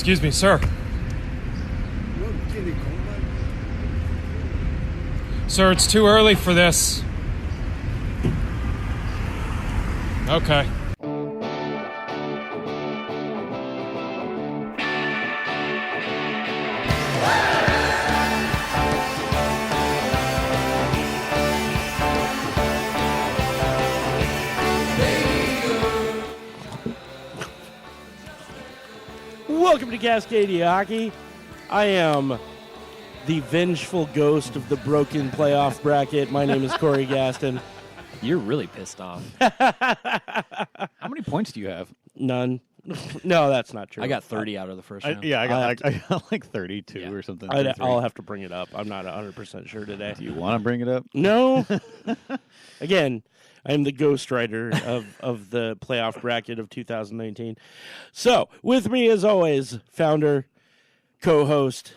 Excuse me, sir. Sir, it's too early for this. Okay. Welcome to Cascadia Hockey. I am the vengeful ghost of the broken playoff bracket. My name is Corey Gaston. You're really pissed off. How many points do you have? None. No, that's not true. I got 30 out of the first round. I got like 32 or something. I'll have to bring it up. I'm not 100% sure today. Do you want to bring it up? No. Again, I'm the ghostwriter of the playoff bracket of 2019. So, with me as always, founder, co-host,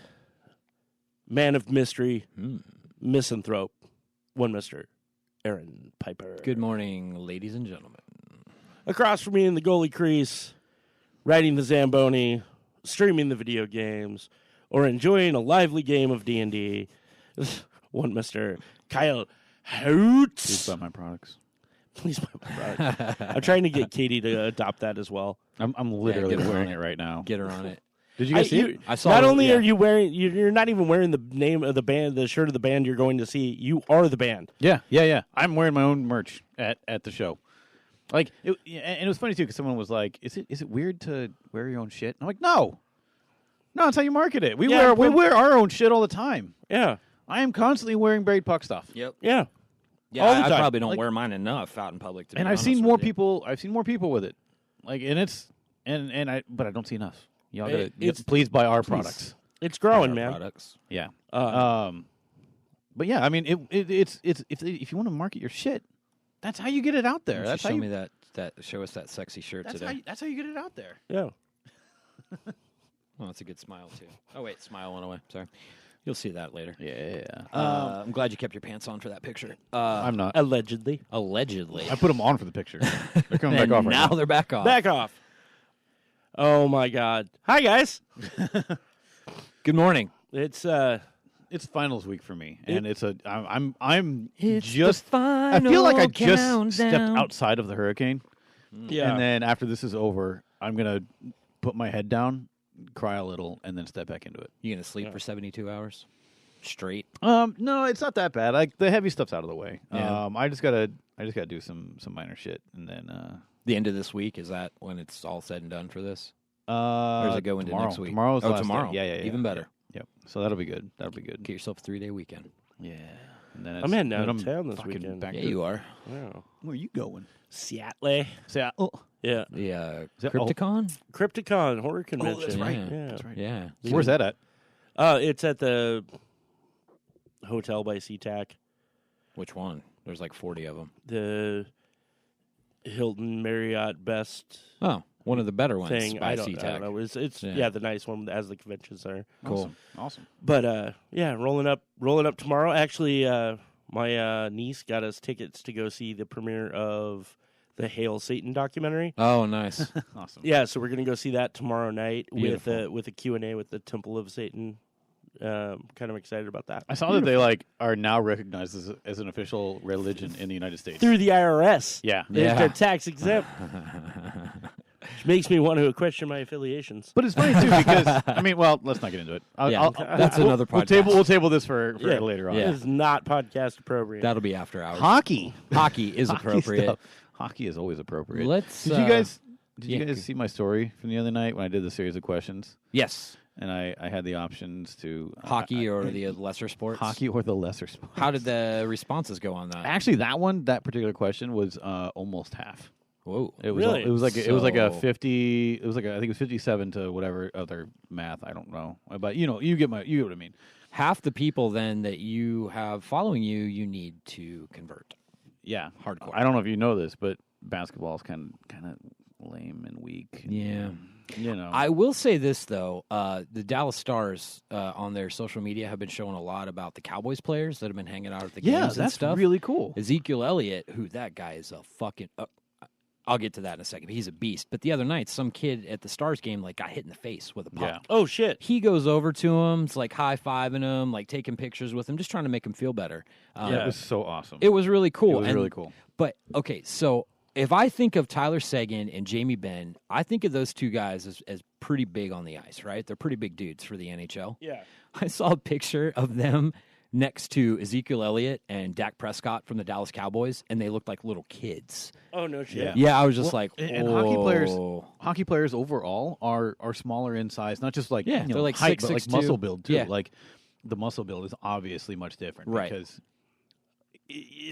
man of mystery, misanthrope, one Mr. Aaron Piper. Good morning, ladies and gentlemen. Across from me in the goalie crease, riding the Zamboni, streaming the video games, or enjoying a lively game of D&D, one Mr. Kyle Hoots. Please buy my products. Please buy my product. I'm trying to get Katie to adopt that as well. I'm literally get her wearing on it right now. Get her on it. Did you guys see it? I saw Not it, only yeah. are you wearing, you're not even wearing the name of the band, the shirt of the band you're going to see. You are the band. Yeah. I'm wearing my own merch at the show. Like, and it was funny too because someone was like, "Is it weird to wear your own shit?" I'm like, "No, it's how you market it. We wear our own shit all the time. Yeah. I am constantly wearing Braid Puck stuff. Yep. Yeah. Yeah, All the I time. probably don't Like- wear mine enough out in public. To And be I've honest seen with more you. people. I've seen more people with it. Like, and it's but I don't see enough. Y'all gotta please buy our products. It's growing, Our man. products. Yeah. But yeah, I mean, it's if you want to market your shit, that's how you get it out there. Why don't That's you how show you me that. Show us that sexy shirt today. that's how you get it out there. Yeah. Oh, that's a good smile too. Oh wait, smile went away. Sorry. You'll see that later. Yeah. I'm glad you kept your pants on for that picture. I'm not. Allegedly. Allegedly. I put them on for the picture. They're coming back And off right now now. they're back off. Back off. Oh, my God. Hi, guys. Good morning. It's It's finals week for me, and It's I'm It's just. the I feel like I just final stepped countdown. outside of the hurricane, yeah. and then after this is over, I'm gonna put my head down, cry a little, and then step back into it. You gonna sleep for 72 hours straight? No, it's not that bad. Like the heavy stuff's out of the way. Yeah. I just gotta do some minor shit, and then The end of this week, is that when it's all said and done for this? Or does it go into tomorrow. next week? Tomorrow's the last day. tomorrow. Yeah. Even better. Yep. So that'll be good. Get yourself a 3-day weekend. Yeah. And then I'm heading then out I'm of town this fucking weekend. back Yeah, to- you are. Yeah. Where are you going? Seattle. Yeah. The that- Crypticon? Crypticon Horror Convention. that's right. Yeah. That's right. Yeah. Where's that at? It's at the hotel by SeaTac. Which one? There's like 40 of them. The Hilton Marriott Best Oh, one of the better ones thing. by I don't SeaTac. know. It's Yeah. the nice one as the convention center. Cool. Awesome. But rolling up tomorrow. Actually, my niece got us tickets to go see the premiere of the Hail Satan documentary. Oh, nice. Awesome. Yeah, so we're gonna go see that tomorrow night Beautiful. with a Q&A with the Temple of Satan. Kind of excited about that. I saw that they are now recognized as an official religion in the United States. Through the IRS. Yeah. They're tax exempt. Which makes me want to question my affiliations. But it's funny too because let's not get into it. That's another podcast. We'll table this for later on. Yeah. It is not podcast appropriate. That'll be after hours. Hockey. Hockey is appropriate. Hockey is always appropriate. Let's. Did you yeah. guys see my story from the other night when I did the series of questions? Yes. And I had the options to Hockey or the lesser sports? hockey or the lesser sport. How did the responses go on that? Actually, that particular question was almost half. Whoa. It was Really? it was like a So- 50. It was like I think it was 57 to whatever other math. I don't know, but you get what I mean. Half the people then that you have following you, you need to convert. Yeah, Hardcore. I don't know if you know this, but basketball is kind of lame and weak. Yeah. You know, I will say this, though. The Dallas Stars on their social media have been showing a lot about the Cowboys players that have been hanging out at the games and that's stuff. really cool. Ezekiel Elliott, who that guy is a fucking... I'll get to that in a second. He's a beast. But the other night, some kid at the Stars game got hit in the face with a puck. Yeah. Oh shit. He goes over to him, it's high-fiving him, taking pictures with him, just trying to make him feel better. It was so awesome. It was really cool. It was really cool. But, okay, so if I think of Tyler Seguin and Jamie Benn, I think of those two guys as pretty big on the ice, right? They're pretty big dudes for the NHL. Yeah. I saw a picture of them next to Ezekiel Elliott and Dak Prescott from the Dallas Cowboys, and they looked like little kids. Oh no shit. Yeah, I was just and whoa. hockey players overall are smaller in size, not just they're like height, 6'6", but muscle build too. Yeah. The muscle build is obviously much different, Right. Because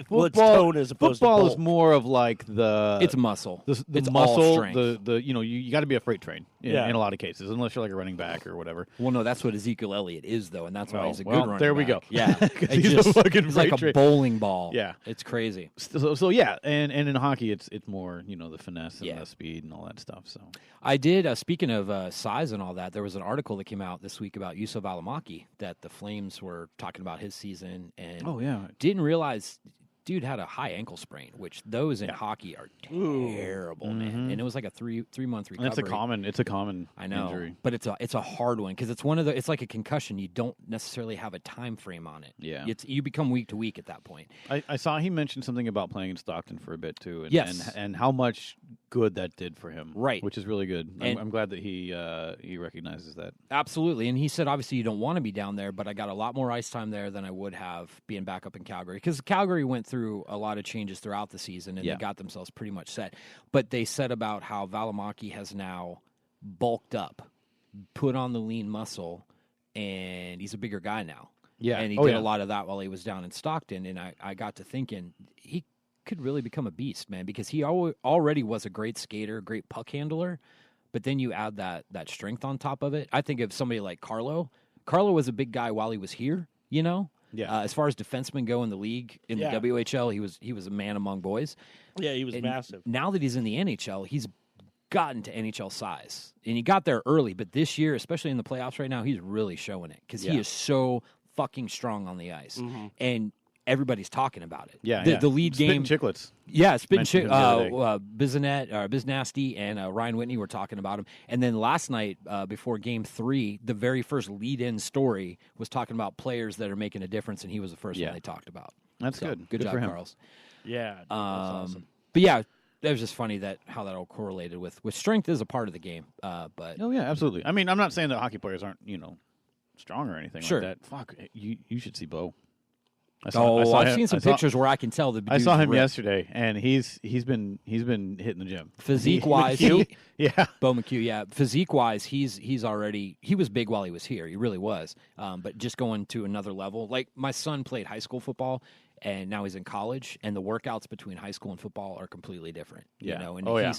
Well, it's tone as opposed to football is bulk. more of the It's muscle. the It's muscle, all strength. you got to be a freight train in Yeah. a lot of cases, unless you're like a running back or whatever. Well, no, that's what Ezekiel Elliott is, though, and that's why he's a good running there we back. go. Yeah, 'Cause It he's a fucking he's like freight a train. bowling ball. Yeah. It's crazy. So yeah, and in hockey, it's more the finesse and Yeah. the speed and all that stuff. So I did, speaking of size and all that, there was an article that came out this week about Yusuf Alamaki that the Flames were talking about his season, and yeah, didn't realize dude had a high ankle sprain, which those in hockey are terrible, man. And it was like a three month recovery. and it's a common I know, injury. but it's a hard one because it's it's like a concussion. You don't necessarily have a time frame on it. Yeah. You become week to week at that point. I saw he mentioned something about playing in Stockton for a bit too, and, Yes. and how much good that did for him, Right. Which is really good. And- I'm glad that he recognizes that. Absolutely, and he said obviously you don't want to be down there, but I got a lot more ice time there than I would have being back up in Calgary because Calgary went through a lot of changes throughout the season and Yeah. they got themselves pretty much set. But they said about how Valimaki has now bulked up, put on the lean muscle, and he's a bigger guy now. Yeah. And he Oh, did yeah. a lot of that while he was down in Stockton, and I got to thinking he could really become a beast, man, because he already was a great skater, great puck handler, but then you add that strength on top of it. I think of somebody like Carlo. Carlo was a big guy while he was here, Yeah. as far as defensemen go in the league, in Yeah. the WHL, he was a man among boys. Yeah, he was And massive. Now that he's in the NHL, he's gotten to NHL size. And he got there early, but this year, especially in the playoffs right now, he's really showing it because he is so fucking strong on the ice. And everybody's talking about it. Yeah, The lead Spitting game. chicklets. Yeah, Spitting Mentioned him the other day. Biznasty and Ryan Whitney were talking about him. And then last night, before Game 3, the very first lead-in story was talking about players that are making a difference, and he was the first Yeah. one they talked about. That's So, good. Good job, for him. Carls. Yeah, that's awesome. But yeah, that was just funny how that all correlated with strength is a part of the game. But Oh yeah, absolutely. I mean, I'm not saying that hockey players aren't strong or anything Sure. like that. Fuck, you should see Bo. I've him- seen some I saw- pictures where I can tell the I saw dude's him ripped. yesterday, and he's been hitting the gym. Physique-wise, yeah. Bo McHugh, yeah. Physique-wise, he was big while he was here. He really was. But just going to another level. Like, my son played high school football, and now he's in college, and the workouts between high school and football are completely different. Yeah. You know? And Oh, yeah.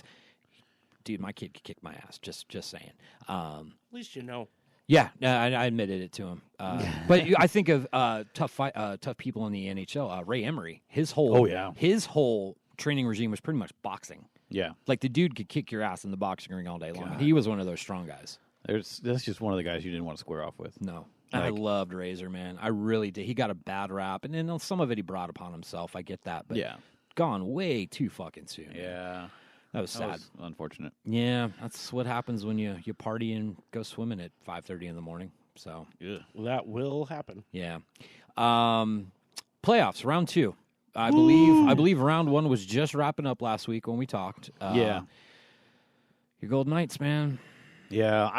Dude, my kid could kick my ass, just saying. At least you know. Yeah, I admitted it to him. But I think of tough people in the NHL. Ray Emery, his whole training regime was pretty much boxing. Yeah. Like, the dude could kick your ass in the boxing ring all day long. He was one of those strong guys. That's just one of the guys you didn't want to square off with. No. I loved Razor, man. I really did. He got a bad rap, and then some of it he brought upon himself. I get that, but Yeah. gone way too fucking soon. Yeah. That was sad. That was unfortunate. Yeah, that's what happens when you party and go swimming at 5:30 in the morning. So, That will happen. yeah. Playoffs, round 2. I believe round 1 was just wrapping up last week when we talked. Yeah. Your Golden Knights, man. Yeah,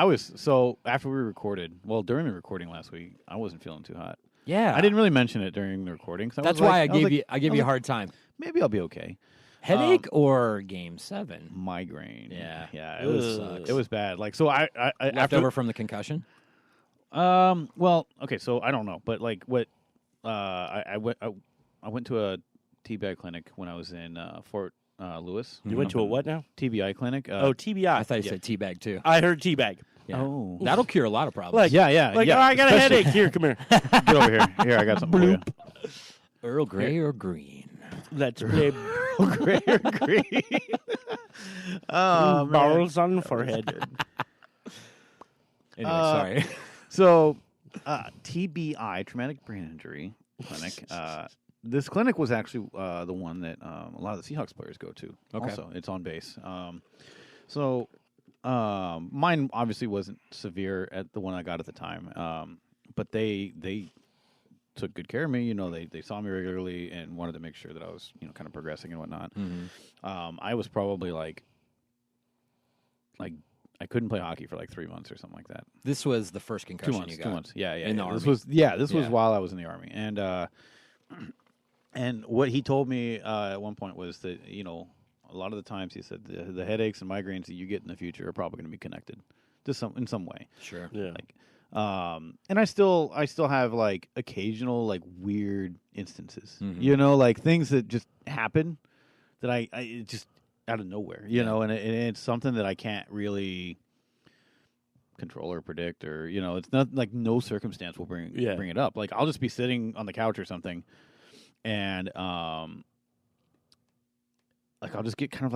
after we recorded, during the recording last week, I wasn't feeling too hot. Yeah. I didn't really mention it during the recording. That's why I gave you a hard time. Maybe I'll be okay. Headache or Game 7? Migraine. Yeah. Yeah, Sucks. it was bad. Like, so I Left after over from the concussion? well, okay, so I don't know, but like what I went to a teabag clinic when I was in Fort Lewis. You went to a what now? TBI clinic. TBI. I thought you said teabag too. I heard teabag. Yeah. Oh. That'll cure a lot of problems. Like, Yeah. Like, yeah. oh, I got a especially- headache. Here, come here. Get over here. Here, I got something for you. Earl Grey or green? That's babe. Gray or green. Oh, man. Barrels on the forehead. Anyway, sorry. So, TBI, traumatic brain injury clinic. this clinic was actually the one that a lot of the Seahawks players go to. Okay. Also, it's on base. So mine obviously wasn't severe at the one I got at the time, but they took good care of me. They saw me regularly and wanted to make sure that I was kind of progressing and whatnot. I was probably like I couldn't play hockey for like 3 months or something like that. This was the first concussion you got. 2 months. Yeah. In the This Army. was while I was in the Army, and what he told me at one point was that a lot of the times he said the headaches and migraines that you get in the future are probably going to be connected to in some way. Sure. Yeah. And I still have like occasional like weird instances, Mm-hmm. Like things that just happen that I it just out of nowhere, and it's something that I can't really control or predict, or it's not like no circumstance will bring it up. Like I'll just be sitting on the couch or something, and like I'll just get kind of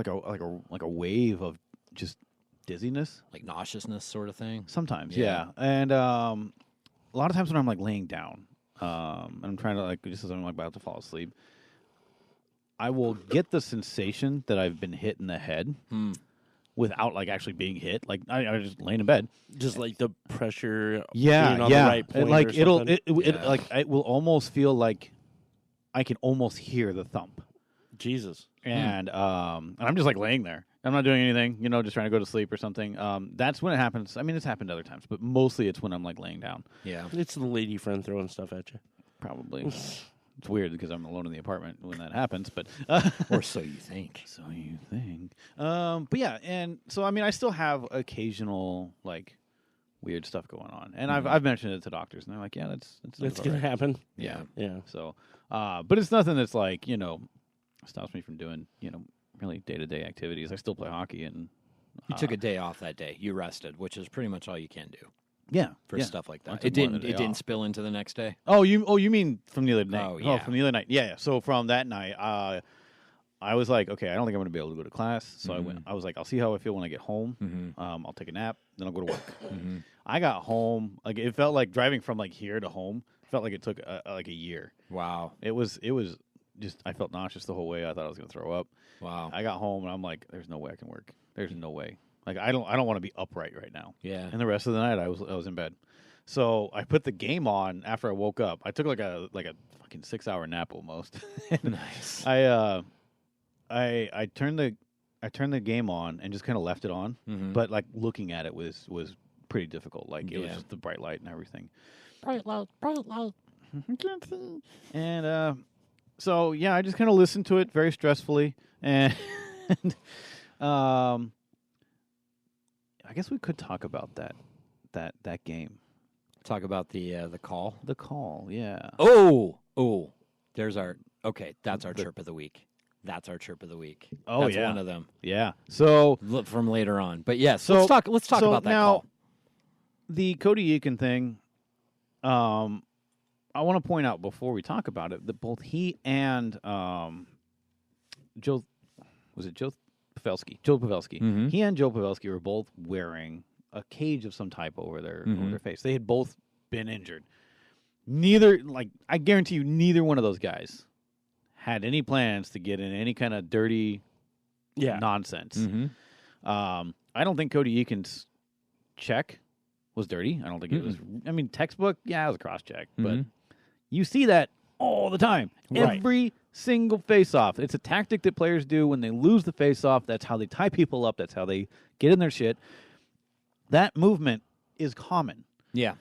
like a wave of just dizziness, Like nauseousness sort of thing. sometimes, Yeah. and a lot of times when I'm like laying down, and I'm trying to like just as I'm like about to fall asleep, I will get the sensation that I've been hit in the head without like actually being hit. Like I just laying in bed. Just like the pressure Yeah, being on yeah. the right point. And, like or something. it will almost feel like I can almost hear the thump. Jesus. And I'm just like laying there. I'm not doing anything, just trying to go to sleep or something. That's when it happens. I mean, it's happened other times, but mostly it's when I'm like laying down. Yeah. It's the lady friend throwing stuff at you. Probably. It's weird because I'm alone in the apartment when that happens, but Or so you think. so you think. But yeah, and so I mean, I still have occasional like weird stuff going on, and I've mentioned it to doctors, and they're like, "Yeah, that's Gonna happen. Yeah. Yeah. So, but it's nothing that's like stops me from doing really day-to-day activities. I still play hockey, and You took a day off that day. You rested, which is pretty much all you can do yeah for yeah. stuff like I that. took It more than didn't. a It day didn't off. spill into the next day. Oh, you mean from the other night? Oh, yeah. from the other night. Yeah. So from that night, I was like, okay, I don't think I'm going to be able to go to class. So I was like, I'll see how I feel when I get home. I'll take a nap, then I'll go to work. I got home, like it felt like driving from like here to home. Felt like it took like a year. Wow. It was just I felt nauseous the whole way. I thought I was going to throw up. Wow. I got home and I'm like, there's no way I can work. There's no way. Like I don't want to be upright right now. Yeah. And the rest of the night I was in bed. So I put the game on after I woke up. I took like a fucking 6-hour nap almost. Nice. I turned the game on and just kind of left it on. But like looking at it was pretty difficult. Like it was just the bright light and everything. Bright light, bright light. And so yeah, I just kind of listened to it very stressfully, and I guess we could talk about that game. Talk about the call. The call, yeah. Oh. There's our That's our chirp of the week. That's our chirp of the week. Oh, That's yeah. one of them. Yeah. So Look from later on, but yes. So- Let's talk so about that now, call. the Cody Eakin thing, I want to point out before we talk about it that both he and Joe Pavelski. He and Joe Pavelski were both wearing a cage of some type over their face. They had both been injured. I guarantee you, neither one of those guys had any plans to get in any kind of dirty nonsense. I don't think Cody Eakin's check was dirty. I don't think it was. I mean, textbook, it was a cross check, but you see that all the time. Right. Every single face-off. It's a tactic that players do when they lose the face-off. That's how they tie people up. That's how they get in their shit. That movement is common. Yeah.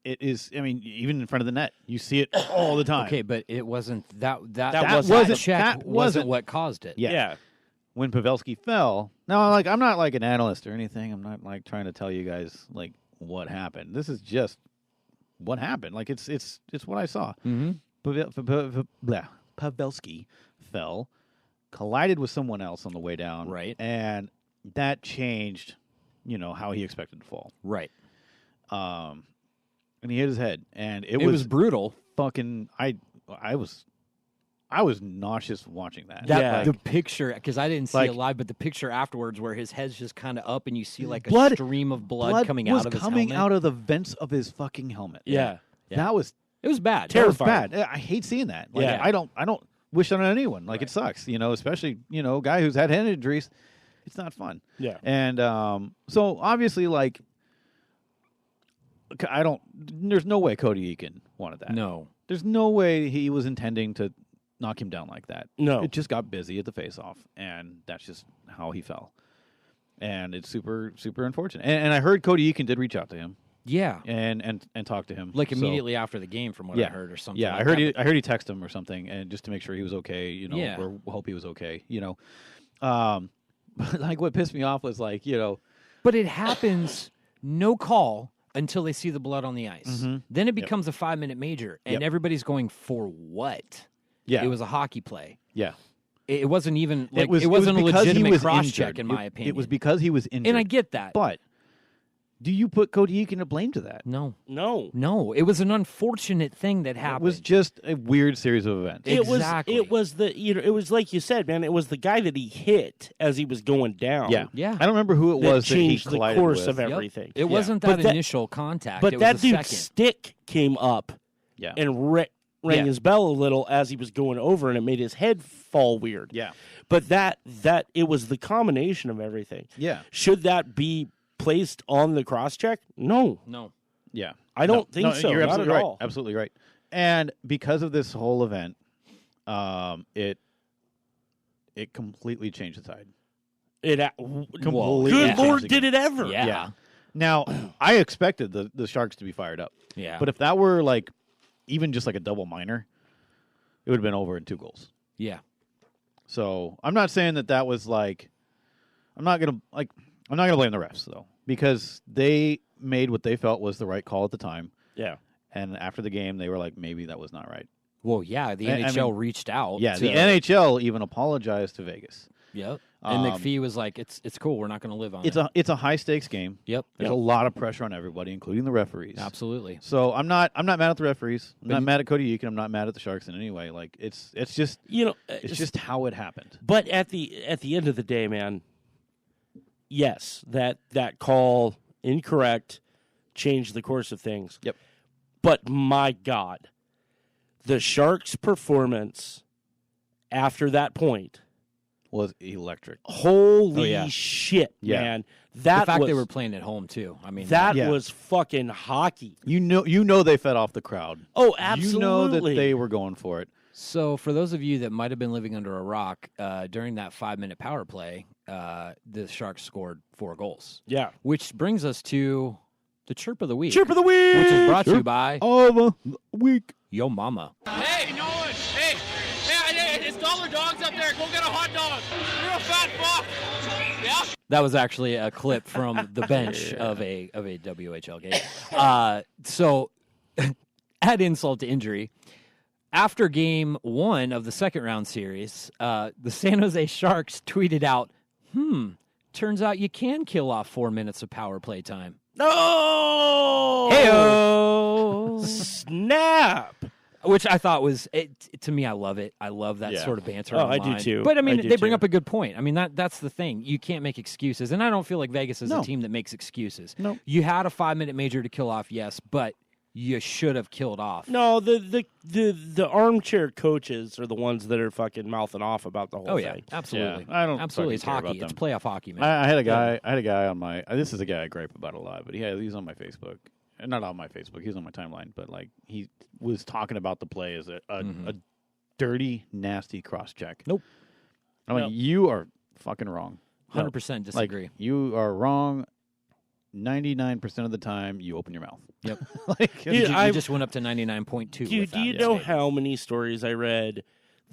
It is. I mean, even in front of the net, you see it all the time. Okay, but it wasn't that That wasn't what caused it. Yeah. When Pavelski fell, now I'm not like an analyst or anything. I'm not like trying to tell you guys like what happened. This is just what happened. Like it's what I saw. Pavelski fell, collided with someone else on the way down, Right. and that changed, how he expected to fall. Right. And he hit his head, and it was brutal. fucking. I was nauseous watching that. The picture, because I didn't see like- it live, but the picture afterwards where his head's just kind of up and you see like a Blood- stream of blood coming out of his coming helmet. out of the vents of his fucking helmet. Yeah. That was It was bad. That was Terrifying. bad. I hate seeing that. Like, Yeah. I don't wish that on anyone. Like, it sucks, especially, a guy who's had hand injuries. It's not fun. Yeah. And so obviously, like, there's no way Cody Eakin wanted that. No. There's no way he was intending to knock him down like that. No. It just got busy at the face-off, and that's just how he fell. And it's super, super unfortunate. And I heard Cody Eakin did reach out to him Yeah. and talk to him. Like So, immediately after the game, from what yeah. I heard, or something. Yeah, like I heard that. I heard he texted him or something, and just to make sure he was okay, Yeah. or hope he was okay, But like what pissed me off was like, But it happens no call until they see the blood on the ice. Mhm. Then it becomes a 5-minute major, and Yep. everybody's going, for what? yeah, It was a hockey play. yeah. It wasn't even like it wasn't a because he legitimate was cross injured. check, in my opinion. It was because he was injured. and I get that. But do you put Cody Eakin to blame to that? No, No. it was an unfortunate thing that happened. It was just a weird series of events. Exactly. It was it was like you said, man. It was the guy that he hit as he was going down. Yeah. Yeah. I don't remember who it that was that he changed the collided course with. of Yep. everything. It wasn't But that that- initial contact. But it that was the dude's second. stick came up Yeah. and rang Yeah. his bell a little as he was going over, and it made his head fall weird. Yeah. But that it was the combination of everything. Yeah. Should that be placed on the cross check? No, No. Yeah. I don't think so. You're Not absolutely at right. all. Absolutely right. And because of this whole event, it completely changed the tide. Good yeah. Lord, did it ever? Yeah. Yeah. Now, I expected the Sharks to be fired up. Yeah. But if that were like even just like a double minor, it would have been over in 2 goals. Yeah. So I'm not saying that was like I'm not gonna blame the refs though, because they made what they felt was the right call at the time. Yeah. And after the game, they were like, maybe that was not right. Well, yeah, the I NHL mean, reached out. Yeah, to, the NHL even apologized to Vegas. Yep. And Um, McPhee was like, "It's cool. We're not going to live on it." It's a high stakes game. Yep. There's a lot of pressure on everybody, including the referees. Absolutely. So I'm not mad at the referees. I'm But not you- mad at Cody Eakin. I'm not mad at the Sharks in any way. Like it's just it's just how it happened. But at the end of the day, man, yes, that call incorrect changed the course of things. Yep. But my God, the Sharks' performance after that point, Was electric. holy Oh, yeah. shit, Yeah. man! The That fact was, they were playing at home too. I mean, that Yeah. was fucking hockey. You know they fed off the crowd. Oh, absolutely. You know that they were going for it. So, for those of you that might have been living under a rock, during that 5-minute power play, the Sharks scored 4 goals. Yeah. Which brings us to the Chirp of the Week. Chirp of the week, Which is brought to you by Of the week. Yo Mama. Hey, Nolan! Hey, it's Dollar Dogs up there. Go get a hot dog. You're a fat fuck. Yeah? That was actually a clip from the bench of a WHL game. So, add insult to injury. After game 1 of the second round series, the San Jose Sharks tweeted out, turns out you can kill off 4 minutes of power play time. No. Heyo! Snap. Which I thought was, to me, I love it. I love that Yeah. sort of banter. Oh, I do online. too. But I mean, I do they bring too. up a good point. I mean, that's the thing. You can't make excuses, and I don't feel like Vegas is No. a team that makes excuses. No. You had a 5-minute major to kill off, yes, but you should have killed off. No, the armchair coaches are the ones that are fucking mouthing off about the whole Oh yeah, thing. absolutely. Yeah, I don't absolutely. It's fucking care hockey. about It's them. playoff hockey, man. I had a guy on my. This is a guy I gripe about a lot, but he's on my Facebook. Not on my Facebook. He's on my timeline, but like he was talking about the play as a dirty, nasty cross check. Nope. I'm like, Nope. you are fucking wrong. 100% disagree. Like you are wrong. 99% of the time, you open your mouth. Yep. Like, Dude, you I- just went up to 99.2. Dude, with do you that know statement. how many stories I read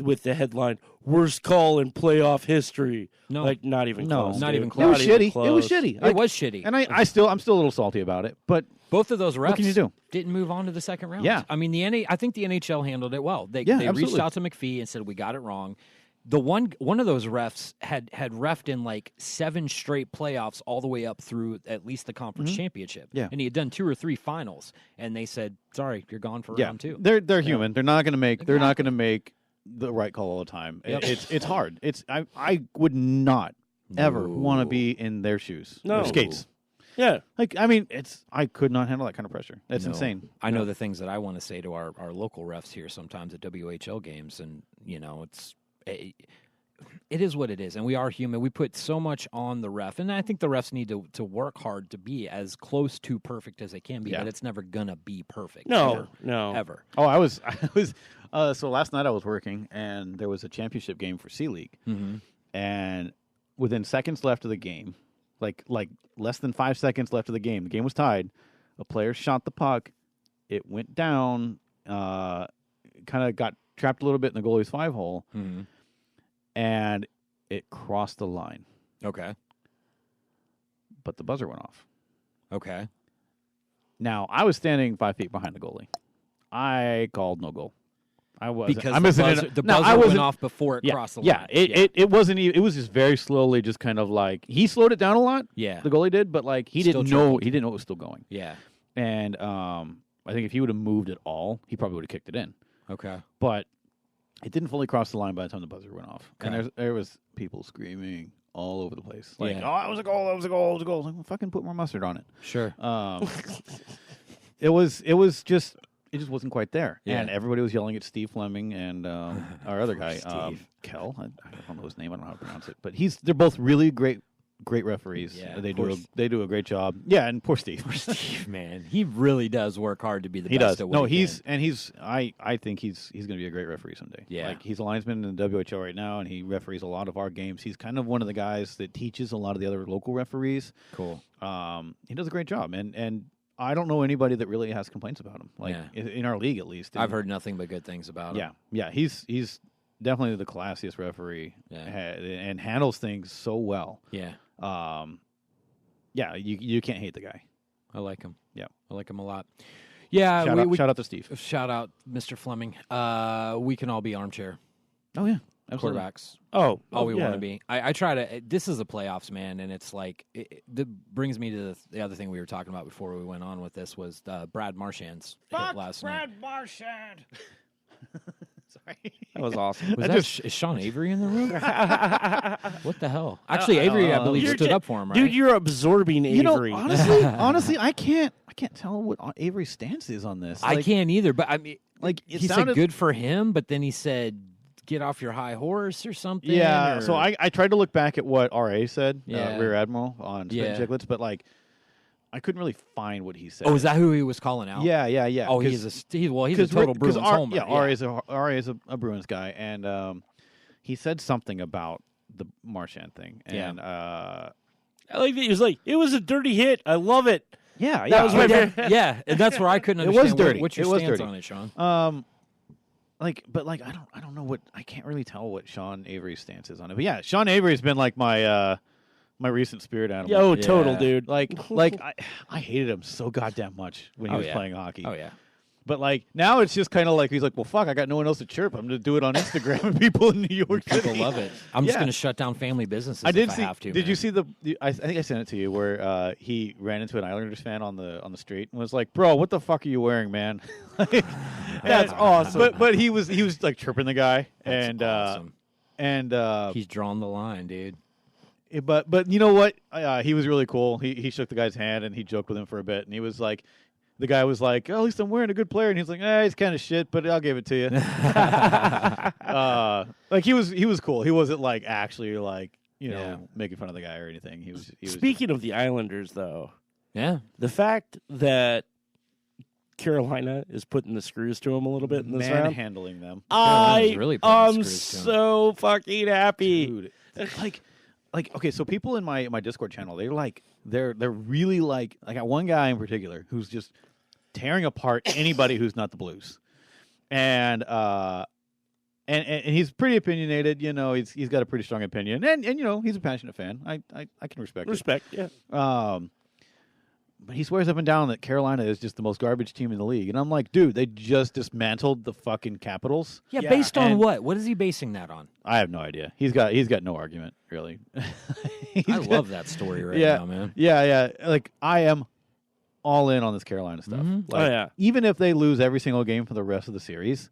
with the headline "Worst call in playoff history"? No. Like not even No. close. Not dude. even it close. was Not even shitty. It was close. shitty. It was shitty. And I'm still a little salty about it. But Both of those refs can you do? didn't move on to the second round. Yeah. I mean, I think the NHL handled it well. They Yeah, reached absolutely. out to McPhee and said, we got it wrong. The one of those refs had refed in like 7 straight playoffs all the way up through at least the conference championship. Mm-hmm. Yeah. And he had done 2 or 3 finals. And they said, sorry, you're gone for yeah, round 2. they're human. They're not going to make. They're not Exactly. going to make the right call all the time. Yep. It's hard. I would not ever No. want to be in their shoes. No. Their skates. Yeah. Like, I mean, I could not handle that kind of pressure. That's No. insane. I know the things that I want to say to our local refs here sometimes at WHL games, and it is what it is, and we are human. We put so much on the ref, and I think the refs need to work hard to be as close to perfect as they can be, Yeah. but it's never gonna be perfect. No, no. Ever. Oh, I was. So last night I was working, and there was a championship game for C League, and within seconds left of the game, like less than 5 seconds left of the game was tied. A player shot the puck. It went down. Kind of got trapped a little bit in the goalie's 5-hole, and it crossed the line. Okay. But the buzzer went off. Okay. Now I was standing 5 feet behind the goalie. I called no goal. I was Because the buzzer I went wasn't- off before it Yeah, crossed the yeah. line. It wasn't even. It was just very slowly, just kind of like he slowed it down a lot. Yeah. The goalie did, but like he Still didn't know. tripped. He didn't know it was still going. Yeah. And I think if he would have moved at all, he probably would have kicked it in. Okay. But it didn't fully cross the line by the time the buzzer went off. Okay. And there was people screaming all over the place, like, Yeah. "Oh, that was a goal! That was a goal! That was a goal!" I was like, well, fucking put more mustard on it. Sure. It was just. It just wasn't quite there, Yeah. and everybody was yelling at Steve Fleming and our other guy, Steve. Kel. I don't know his name. I don't know how to pronounce it, but they're both really great referees. Yeah, they poor do a great job. Yeah, and poor Steve. Steve, man, he really does work hard to be the He best does. at what No, he I think he's going to be a great referee someday. Yeah. Like he's a linesman in the WHL right now, and he referees a lot of our games. He's kind of one of the guys that teaches a lot of the other local referees. Cool. He does a great job, and I don't know anybody that really has complaints about him. Like Yeah. in our league, at least. I've heard nothing but good things about him. Yeah. He's definitely the classiest referee, and handles things so well. Yeah. Yeah, you can't hate the guy. I like him. Yeah. I like him a lot. Yeah. Shout out to Steve. Shout out, Mr. Fleming. We can all be armchair Oh yeah, absolutely. quarterbacks. Oh, All we yeah. want to be. I try to. This is the playoffs, man, and it's like that brings me to the other thing we were talking about before we went on with this was Brad Marchand's hit last night. Marchand. Sorry. That was awesome. Was that is Sean Avery in the room? What the hell? Actually, Avery, I believe, stood up for him, right? Dude, you're absorbing You know, Avery. honestly, I can't tell what Avery's stance is on this. I Like, can't either, but I mean, Like he said good for him, but then he said get off your high horse or something. Yeah. or- So I tried to look back at what RA said, Yeah. Rear Admiral on Spit and Yeah. Chicklets, but like I couldn't really find what he said. Oh, is that who he was calling out? Yeah. Oh, he's a total Bruins homer. Yeah, RA is a Bruins guy, and he said something about the Marchand thing, and I like that. He was like, it was a dirty hit. I love it. yeah, That was my favorite. Yeah, and that's where I couldn't It understand. was dirty. What's your It was stance dirty. on it, Sean? I don't know what I can't really tell what Sean Avery's stance is on it. But yeah, Sean Avery's been like my recent spirit animal. Yo, total, Yeah. dude. Like I hated him so goddamn much when he Oh, was yeah. playing hockey. Oh yeah. But like now it's just kind of like he's like, well, fuck, I got no one else to chirp. I'm gonna do it on Instagram, and people in New York People City love it. I'm just Yeah. going to shut down family businesses. I did if see. I have to. Did you man. see I think I sent it to you where he ran into an Islanders fan on the street and was like, "Bro, what the fuck are you wearing, man?" That's awesome. But he was like chirping the guy, That's and awesome. and He's drawn the line, dude. but you know what? He was really cool. He shook the guy's hand and he joked with him for a bit, and he was like. The guy was like, "Oh, at least I'm wearing a good player," and he's like, he's kind of shit, but I'll give it to you." Like he was cool. He wasn't like actually like making fun of the guy or anything. He was. Speaking of the Islanders, though, Yeah. the fact that Carolina is putting the screws to him a little bit in this round, manhandling them, I really putting the am screws to him. so fucking happy. dude. Like okay, so people in my Discord channel, they're really like I got one guy in particular who's just tearing apart anybody who's not the Blues, and he's pretty opinionated. You know, he's got a pretty strong opinion, and he's a passionate fan. I can respect Respect, yeah. it. But he swears up and down that Carolina is just the most garbage team in the league, and I'm like, dude, they just dismantled the fucking Capitals. Yeah, Yeah, based on and- what? What is he basing that on? I have no idea. He's got no argument really. I love that story right yeah, now, man. Yeah. Like I am all in on this Carolina stuff. Mhm. Like, Oh, yeah. Even if they lose every single game for the rest of the series,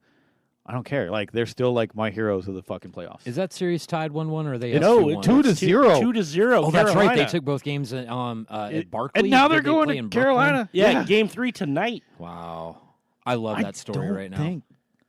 I don't care. Like they're still like my heroes of the fucking playoffs. Is that series tied 1-1 or are they? No, 2-1? 2-0. 2-0. Oh, that's right. They Carolina. took both games at Barclays. And now they're Did they play going in to Carolina. Yeah, game 3 tonight. Wow, I love that story right now. Think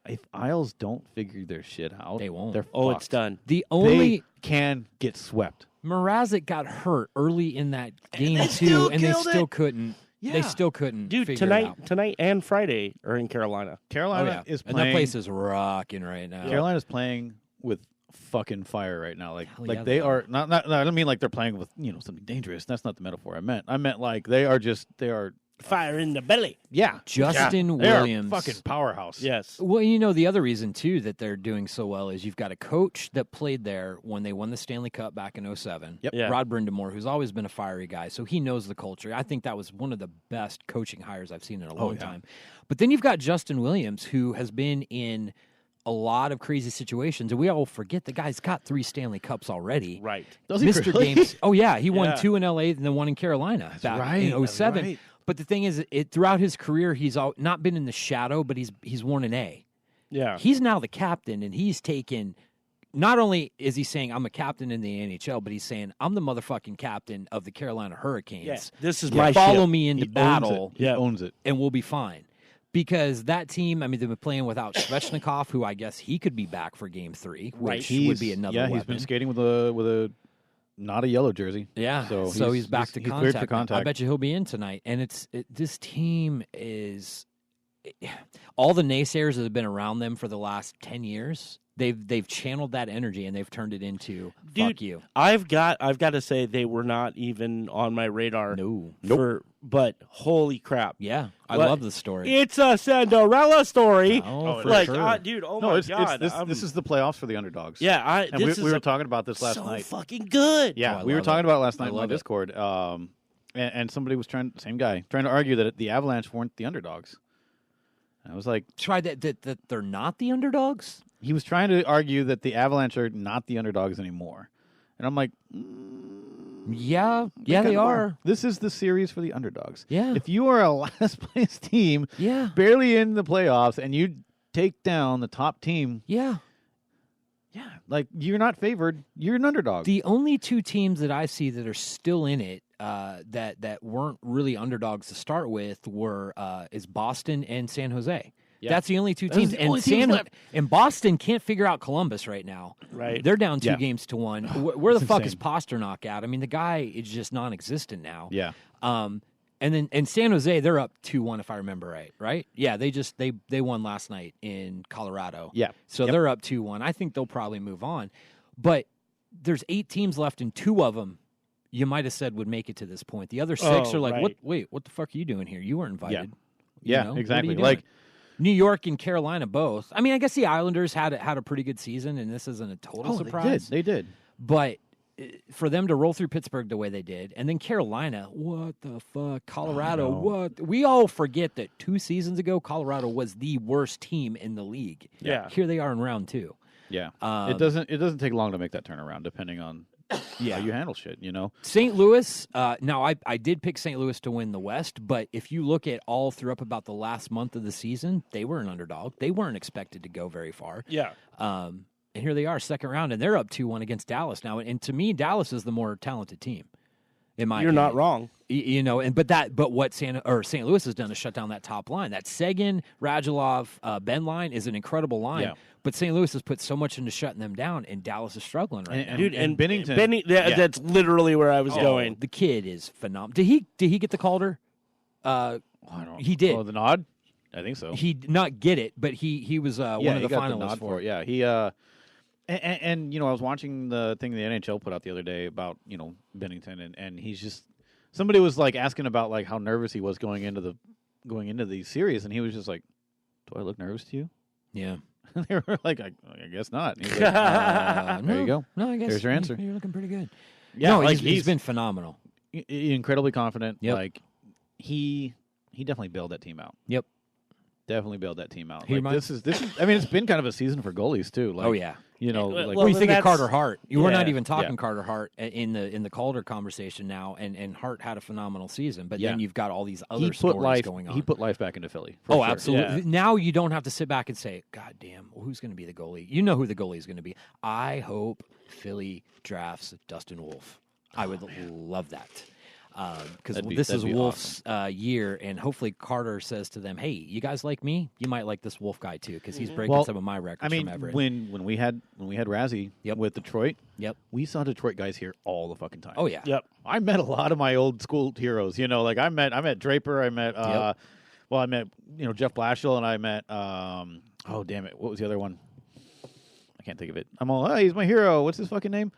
if Isles don't figure their shit out, They won't. They're Oh, fucked. it's done. The only They can get swept. Mrazek got hurt early in that game they too, still and they killed still it. couldn't. Yeah. They still couldn't. Dude, figure it out. tonight and Friday are in Carolina. Oh Carolina yeah, is and playing. that place is rocking right now. Carolina's playing with fucking fire right now. Like, Hell like yeah, they they are not. I don't mean like they're playing with something dangerous. That's not the metaphor I meant. I meant like they are. Fire in the belly. Yeah, Justin they are Williams. fucking powerhouse. Yes. Well, the other reason too that they're doing so well is you've got a coach that played there when they won the Stanley Cup back in 2007. Yep. Yeah. Rod Brindamore, who's always been a fiery guy, so he knows the culture. I think that was one of the best coaching hires I've seen in a long yeah. time. But then you've got Justin Williams, who has been in a lot of crazy situations, and we all forget the guy's got 3 Stanley Cups already. Right. Does he Mr. really? Games. Oh yeah, he won Yeah. 2 in LA and then 1 in Carolina back right, in that's 07. right. But the thing is, throughout his career, he's not been in the shadow, but he's worn an A. Yeah. He's now the captain, and he's taken. Not only is he saying I'm a captain in the NHL, but he's saying I'm the motherfucking captain of the Carolina Hurricanes. Yeah. This is my Follow ship. me into He battle, owns it. He owns it. and we'll be fine. Because that team, I mean, they've been playing without Svechnikov, who I guess he could be back for Game 3, which would be another weapon. He's been skating with a not a yellow jersey. Yeah, so he's back to he's contact. cleared for contact. I bet you he'll be in tonight. And this team is all the naysayers that have been around them for the last 10 years. They've channeled that energy and they've turned it into fuck you. I've got to say they were not even on my radar. No. But holy crap. Yeah, I What? love the story. It's a Cinderella story. Oh, for like, sure. dude, oh No, my it's god. this is the playoffs for the underdogs. yeah, and we were talking about this last so night. fucking good. Yeah, Oh, I we were love talking it. about it last night I in my love it. Discord. And somebody was trying to argue that the Avalanche weren't the underdogs. And I was like, Try that they're not the underdogs? he was trying to argue that the Avalanche are not the underdogs anymore. And I'm like, Yeah, they they kinda are. This is the series for the underdogs. Yeah. If you are a last place team, Yeah. barely in the playoffs, and you take down the top team, Yeah. like you're not favored. You're an underdog. The only 2 teams that I see that are still in it that weren't really underdogs to start with is Boston and San Jose. Yeah. That's the only 2 Those are teams. the And only teams left. and Boston can't figure out Columbus right now. Right. They're down 2 Yeah. games to 1. Where the It's fuck is insane. Pasternak at? I mean, the guy is just non-existent now. yeah. And then in San Jose, they're up 2-1 if I remember right. Right? Yeah, they won last night in Colorado. Yeah. So Yep. they're up 2-1. I think they'll probably move on. But there's 8 teams left, and 2 of them you might have said would make it to this point. The other 6 Oh, are like, right. what? Wait, what the fuck are you doing here? You weren't invited. You Yeah, know? What are exactly. you doing? Like- New York and Carolina both. I mean, I guess the Islanders had a pretty good season, and this isn't a total surprise. They did. But for them to roll through Pittsburgh the way they did, and then Carolina, what the fuck? Colorado, what? We all forget that 2 seasons ago, Colorado was the worst team in the league. Yeah. Here they are in round 2. Yeah. It doesn't take long to make that turnaround, depending on how you handle shit. St. Louis, now I did pick St. Louis to win the West, but if you look at all through up about the last month of the season, they were an underdog. They weren't expected to go very far. Yeah. And here they are, second round, and they're up 2-1 against Dallas now. And to me, Dallas is the more talented team. In my You're opinion. not wrong. But what St. Louis has done is shut down that top line. That Seguin, Radulov, Ben line is an incredible line. Yeah. But St. Louis has put so much into shutting them down, and Dallas is struggling right now. Dude, and Bennington. That's literally where I was going. The kid is phenomenal. Did he get the Calder? I don't He did. Oh, the nod? I think so. He did not get it, but he was one of he the got finalists nod for it. it. Yeah, he and I was watching the thing the NHL put out the other day about Bennington, and he's just somebody was like asking about like how nervous he was going into the series, and he was just like, "Do I look nervous to you?" Yeah. They were like, I guess not. And he's like, there you go. No, I guess There's your answer. You're looking pretty good. Yeah, no, like he's been phenomenal. incredibly confident. Yep. Like he definitely bailed that team out. Yep. definitely bailed that team out. He Like, reminds- this is. I mean, it's been kind of a season for goalies too. Like, Oh, yeah. you know, Well, like Well, you then think of that's- Carter Hart. We're not yeah, even talking yeah. Carter Hart in the Calder conversation now, and Hart had a phenomenal season. But then Yeah. you've got all these he other put stories life. going on. He put life back into Philly. for Oh, sure. absolutely. Yeah. Now you don't have to sit back and say, God damn, who's going to be the goalie? You know who the goalie is going to be. I hope Philly drafts Dustin Wolf. I would love that. Because this is that'd be Wolf's year, and hopefully Carter says to them, hey, you guys like me? You might like this Wolf guy, too, because he's breaking Well, some of my records I mean, from Everett. when we had Razzie Yep. with Detroit, Yep. we saw Detroit guys here all the fucking time. Oh, yeah. Yep. I met a lot of my old school heroes. You know, like I met Draper. I met I met Jeff Blashill, and I met oh damn it, what was the other one? I can't think of it. I'm all, hey, he's my hero. What's his fucking name?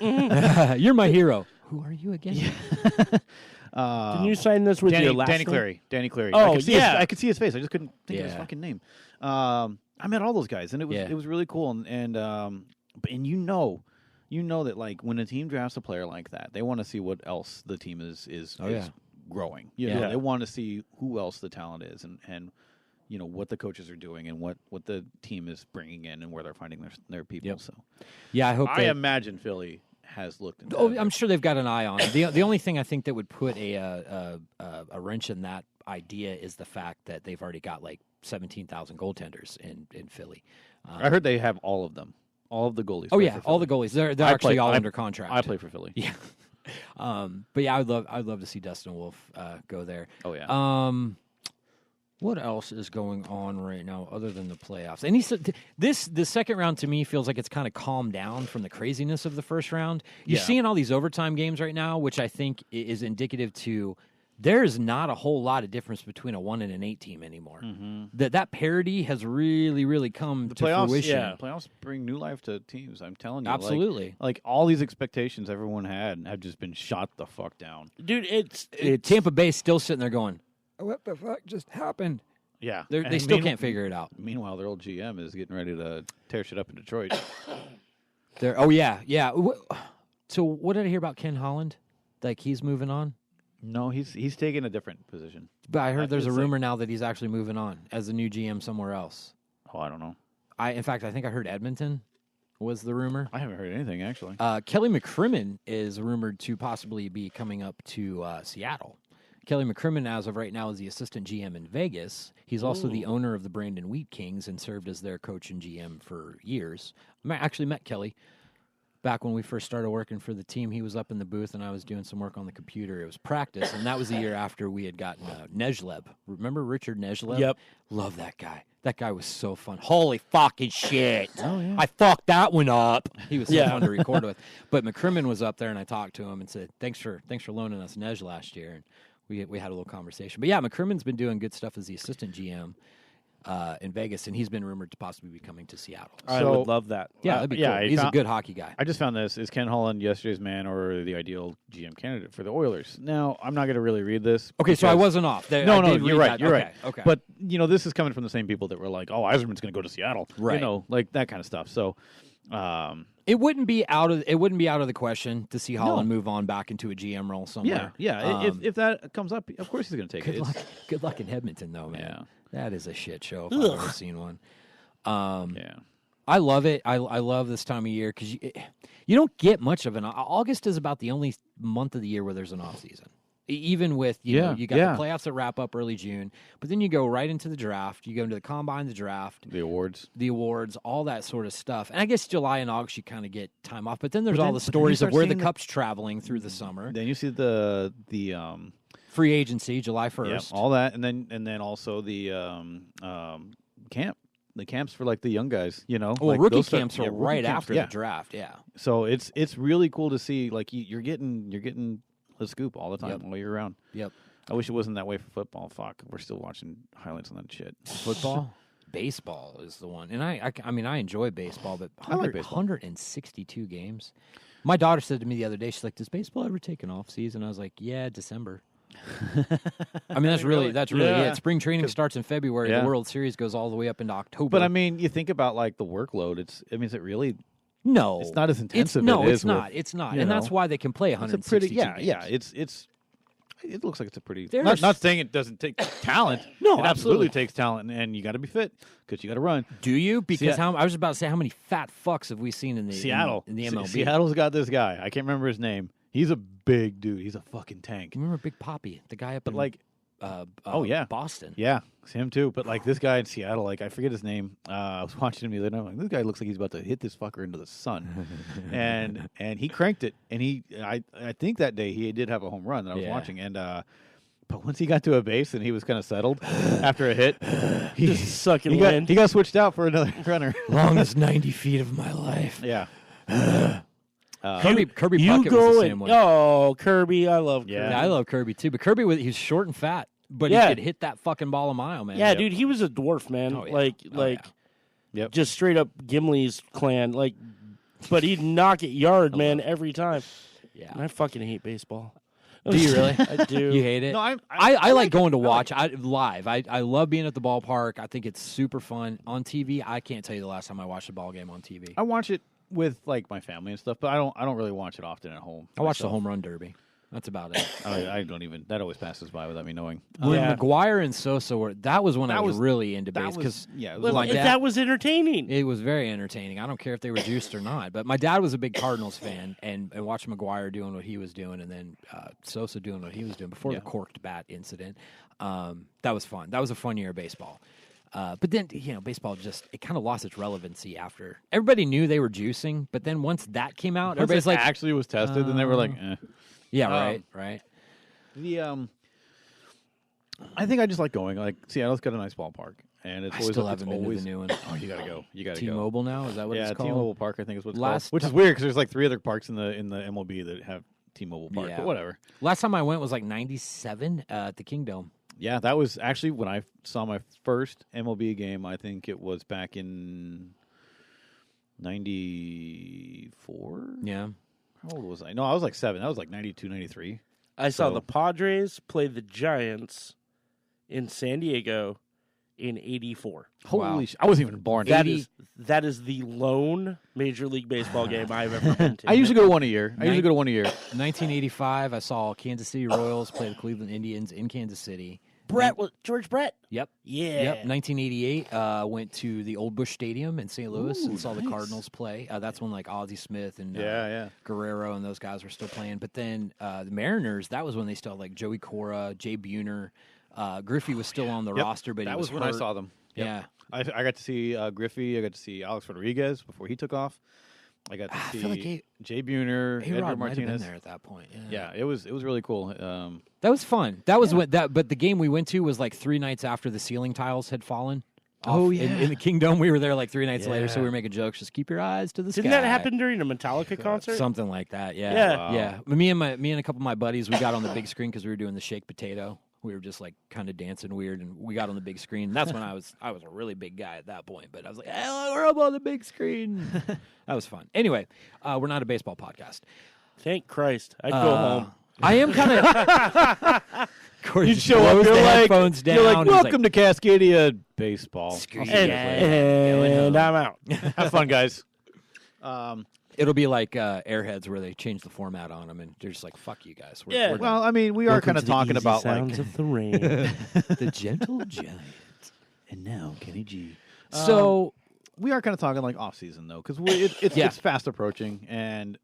You're my hero. Who are you again? Didn't you sign this with your last Danny name? Cleary. Danny Cleary. Oh, I could see yeah. I could see his face. I just couldn't think of his Yeah. fucking name. I met all those guys, and it was really cool. And you know that like when a team drafts a player like that, they want to see what else the team is Oh, yeah. growing. Yeah. They want to see who else the talent is, and what the coaches are doing, and what the team is bringing in, and where they're finding their people. Yep. So Yeah, I hope I that- imagine Philly has looked into Oh, that. I'm sure they've got an eye on it. The only thing I think that would put a wrench in that idea is the fact that they've already got like 17,000 goaltenders in Philly. I heard they have all of them, all of the goalies. Oh play yeah, for all the Philly. goalies. They're I actually play- all I- under contract. I play for Philly. Yeah. But yeah, I'd love to see Dustin Wolf go there. Oh yeah. What else is going on right now other than the playoffs? And he said the second round to me feels like it's kind of calmed down from the craziness of the first round. You're Yeah. seeing all these overtime games right now, which I think is indicative to there's not a whole lot of difference between a 1 and an 8 team anymore. That parity has really come The to playoffs, fruition. yeah, playoffs bring new life to teams. I'm telling you, like- Absolutely. Like all these expectations everyone had have just been shot the fuck down. Dude, it's Tampa Bay's still sitting there going, what the fuck just happened? Yeah, They And still can't figure it out. Meanwhile, their old GM is getting ready to tear shit up in Detroit. Oh yeah. So what did I hear about Ken Holland? Like he's moving on. No, he's taking a different position. But I heard there's a it's like- rumor now that he's actually moving on as the new GM somewhere else. Oh, I don't know. In fact, I think I heard Edmonton was the rumor. I haven't heard anything actually. Kelly McCrimmon is rumored to possibly be coming up to Seattle. Kelly McCrimmon, as of right now, is the assistant GM in Vegas. He's also the owner of the Brandon Wheat Kings and served as their coach and GM for years. I actually met Kelly back when we first started working for the team. He was up in the booth, and I was doing some work on the computer. It was practice, and that was the year after we had gotten Nejleb. Remember Richard Nejleb? Yep. Love that guy. That guy was so fun. Holy fucking shit. Oh, yeah. I fucked that one up. He was so fun to record with. But McCrimmon was up there, and I talked to him and said, thanks for loaning us Nej last year. And we had a little conversation. But yeah, McCrimmon's been doing good stuff as the assistant GM in Vegas, and he's been rumored to possibly be coming to Seattle. I So- would love that. Yeah, that'd be yeah, cool. I He's a found- good hockey guy. I just found this. Is Ken Holland yesterday's man or the ideal GM candidate for the Oilers? Now, I'm not going to really read this. Okay, so I because- wasn't off. No, I did you're read right. that. You're Okay, right. Okay. But this is coming from the same people that were like, "Oh, Eiserman's going to go to Seattle," Right. like that kind of stuff. So, it wouldn't be out of the question to see Holland move on back into a GM role somewhere. yeah. If that comes up, of course he's going to take Good it. luck. Good luck in Edmonton, though, man. Yeah. That is a shit show if I've ever seen one. Yeah. I love it. I love this time of year because you don't get much of an August is about the only month of the year where there's an off season. Even with you got the playoffs that wrap up early June, but then you go right into the draft. You go into the combine, the draft, The awards, all that sort of stuff. And I guess July and August you kind of get time off. But then there's But all then- the but then you stories of start where the seeing the- cup's traveling through the summer. Then you see the Free agency, July 1st. all that, and then also the camp. The camps for like the young guys, Well, like rookie those start- camps are yeah, rookie right camps, after yeah. the draft. Yeah. So it's really cool to see. Like you're getting the scoop all the time, Yep. all year round. Yep. I wish it wasn't that way for football. Fuck, we're still watching highlights on that shit. Football, baseball is the one, and I mean I enjoy baseball, but I like baseball. 162 games. My daughter said to me the other day, she's like, "Does baseball ever take an off season?" I was like, "Yeah, December." I mean that's really Yeah. it. Spring training starts in February. Yeah. The World Series goes all the way up into October. But I mean, you think about like the workload. Is it really? no, It's not as intensive. No, as it it's is with, not. It's not, you and that's know. why they can play It's a 162 pretty games. It's it looks like it's a pretty. There's- Not saying it doesn't take talent. No, it absolutely absolutely. takes talent, and you got to be fit because you got to run. Do you? Because Sea- I was about to say, how many fat fucks have we seen in the Seattle, in the MLB? Seattle's got this guy. I can't remember his name. He's a big dude. He's a fucking tank. You remember Big Poppy, the guy up But in like, oh, yeah. Boston. yeah, it's him too. But like this guy in Seattle, like I forget his name. I was watching him the other night. I'm like, this guy looks like he's about to hit this fucker into the sun, and he cranked it. And I think that day he did have a home run that I was Yeah. watching. And but once he got to a base and he was kind of settled after a hit, he Just sucking he got wind. he got switched out for another runner. Longest 90 feet of my life. Yeah. Kirby You Puckett was go the and same way. oh, Kirby, I love Kirby. Yeah. Yeah, I love Kirby too, but Kirby he's short and fat, but Yeah. he could hit that fucking ball a mile, man. Yeah, dude, he was a dwarf, man. Oh, yeah. Like, Oh, yeah. Yep. just straight up Gimli's clan. Like, but he'd knock it yard, man, every time. Yeah. And I fucking hate baseball. Do you really? I do. You hate it? No, I like going to watch live. I love being at the ballpark. I think it's super fun. On TV, I can't tell you the last time I watched a ball game on TV. I watch it with like my family and stuff, but I don't really watch it often at home. I watched the myself. home run derby. That's about it. I don't even. That always passes by without me knowing. When Yeah. McGuire and Sosa were, that was when I That was was- really into That base was because yeah. It was Well, like if that. that was entertaining. it was very entertaining. I don't care if they were juiced or not. But my dad was a big Cardinals fan, and watching McGuire doing what he was doing, and then Sosa doing what he was doing before Yeah. the corked bat incident. That was fun. That was a fun year of baseball. But then, baseball it kind of lost its relevancy after. Everybody knew they were juicing, but then once that came out, Once everybody's it like, actually was tested, and they were like, eh. yeah, right. I think I just like going. Like Seattle's got a nice ballpark, and it's I always still it's haven't been to always, the new one. Oh, you gotta go. You gotta go. T-Mobile now? Is that what Yeah, it's called? T-Mobile Park. I think is what it's Last called. Which is ti- weird because there's like 3 other parks in the MLB that have T-Mobile Park. Yeah. But whatever. Last time I went was like 97 at the Kingdom. Yeah, that was actually when I saw my first MLB game. I think it was back in '94. Yeah. How old was I? No, I was like 7. That was like 92, 93. I saw So- the Padres play the Giants in San Diego in '84. Holy shit. I wasn't even born. That is the lone Major League Baseball game I've ever been to. I usually go to one a year. I usually Night- go to one a year. 1985, I saw Kansas City Royals play the Cleveland Indians in Kansas City. George Brett. Yep. Yeah. Yep. 1988, went to the Old Bush Stadium in St. Louis and saw the Cardinals play. That's when like Ozzie Smith and Yeah. Guerrero and those guys were still playing. But then the Mariners, that was when they still had like Joey Cora, Jay Buhner. Griffey was still on the Yep. roster, but that he was when hurt. I saw them. Yep. Yeah. I got to see Griffey. I got to see Alex Rodriguez before he took off. I got to I see feel like Jay Buhner, Edgar A-Rod might have been Martinez. there at that point. Yeah, it was really cool. That was fun. That was but the game we went to was like 3 nights after the ceiling tiles had fallen. Oh, off in the Kingdom. We were there like 3 nights later, so we Yeah. were making jokes. Just keep your eyes to the sky. Didn't that happen during a Metallica concert? Something like that. Yeah, Yeah. Wow. yeah. Me and a couple of my buddies, we got on the big screen because we were doing the shake potato. We were just like kind of dancing weird, and we got on the big screen. And that's when I was a really big guy at that point. But I was like, hey, we're up on the big screen. That was fun. Anyway, we're not a baseball podcast. Thank Christ. I'd go home. I am kind of. You'd show up, throws you're the like, headphones down. you're like, He's welcome to Cascadia baseball. Screw I'll you see you guys. later. And I'm out. Have fun, guys. It'll be like Airheads where they change the format on them, and they're just like, "Fuck you guys." We're, Yeah. we're done. Well, I mean, we are kind of talking about sounds like, of the rain. the gentle giant. and now Kenny G. So We are kind of talking like off season though, because it's fast approaching, and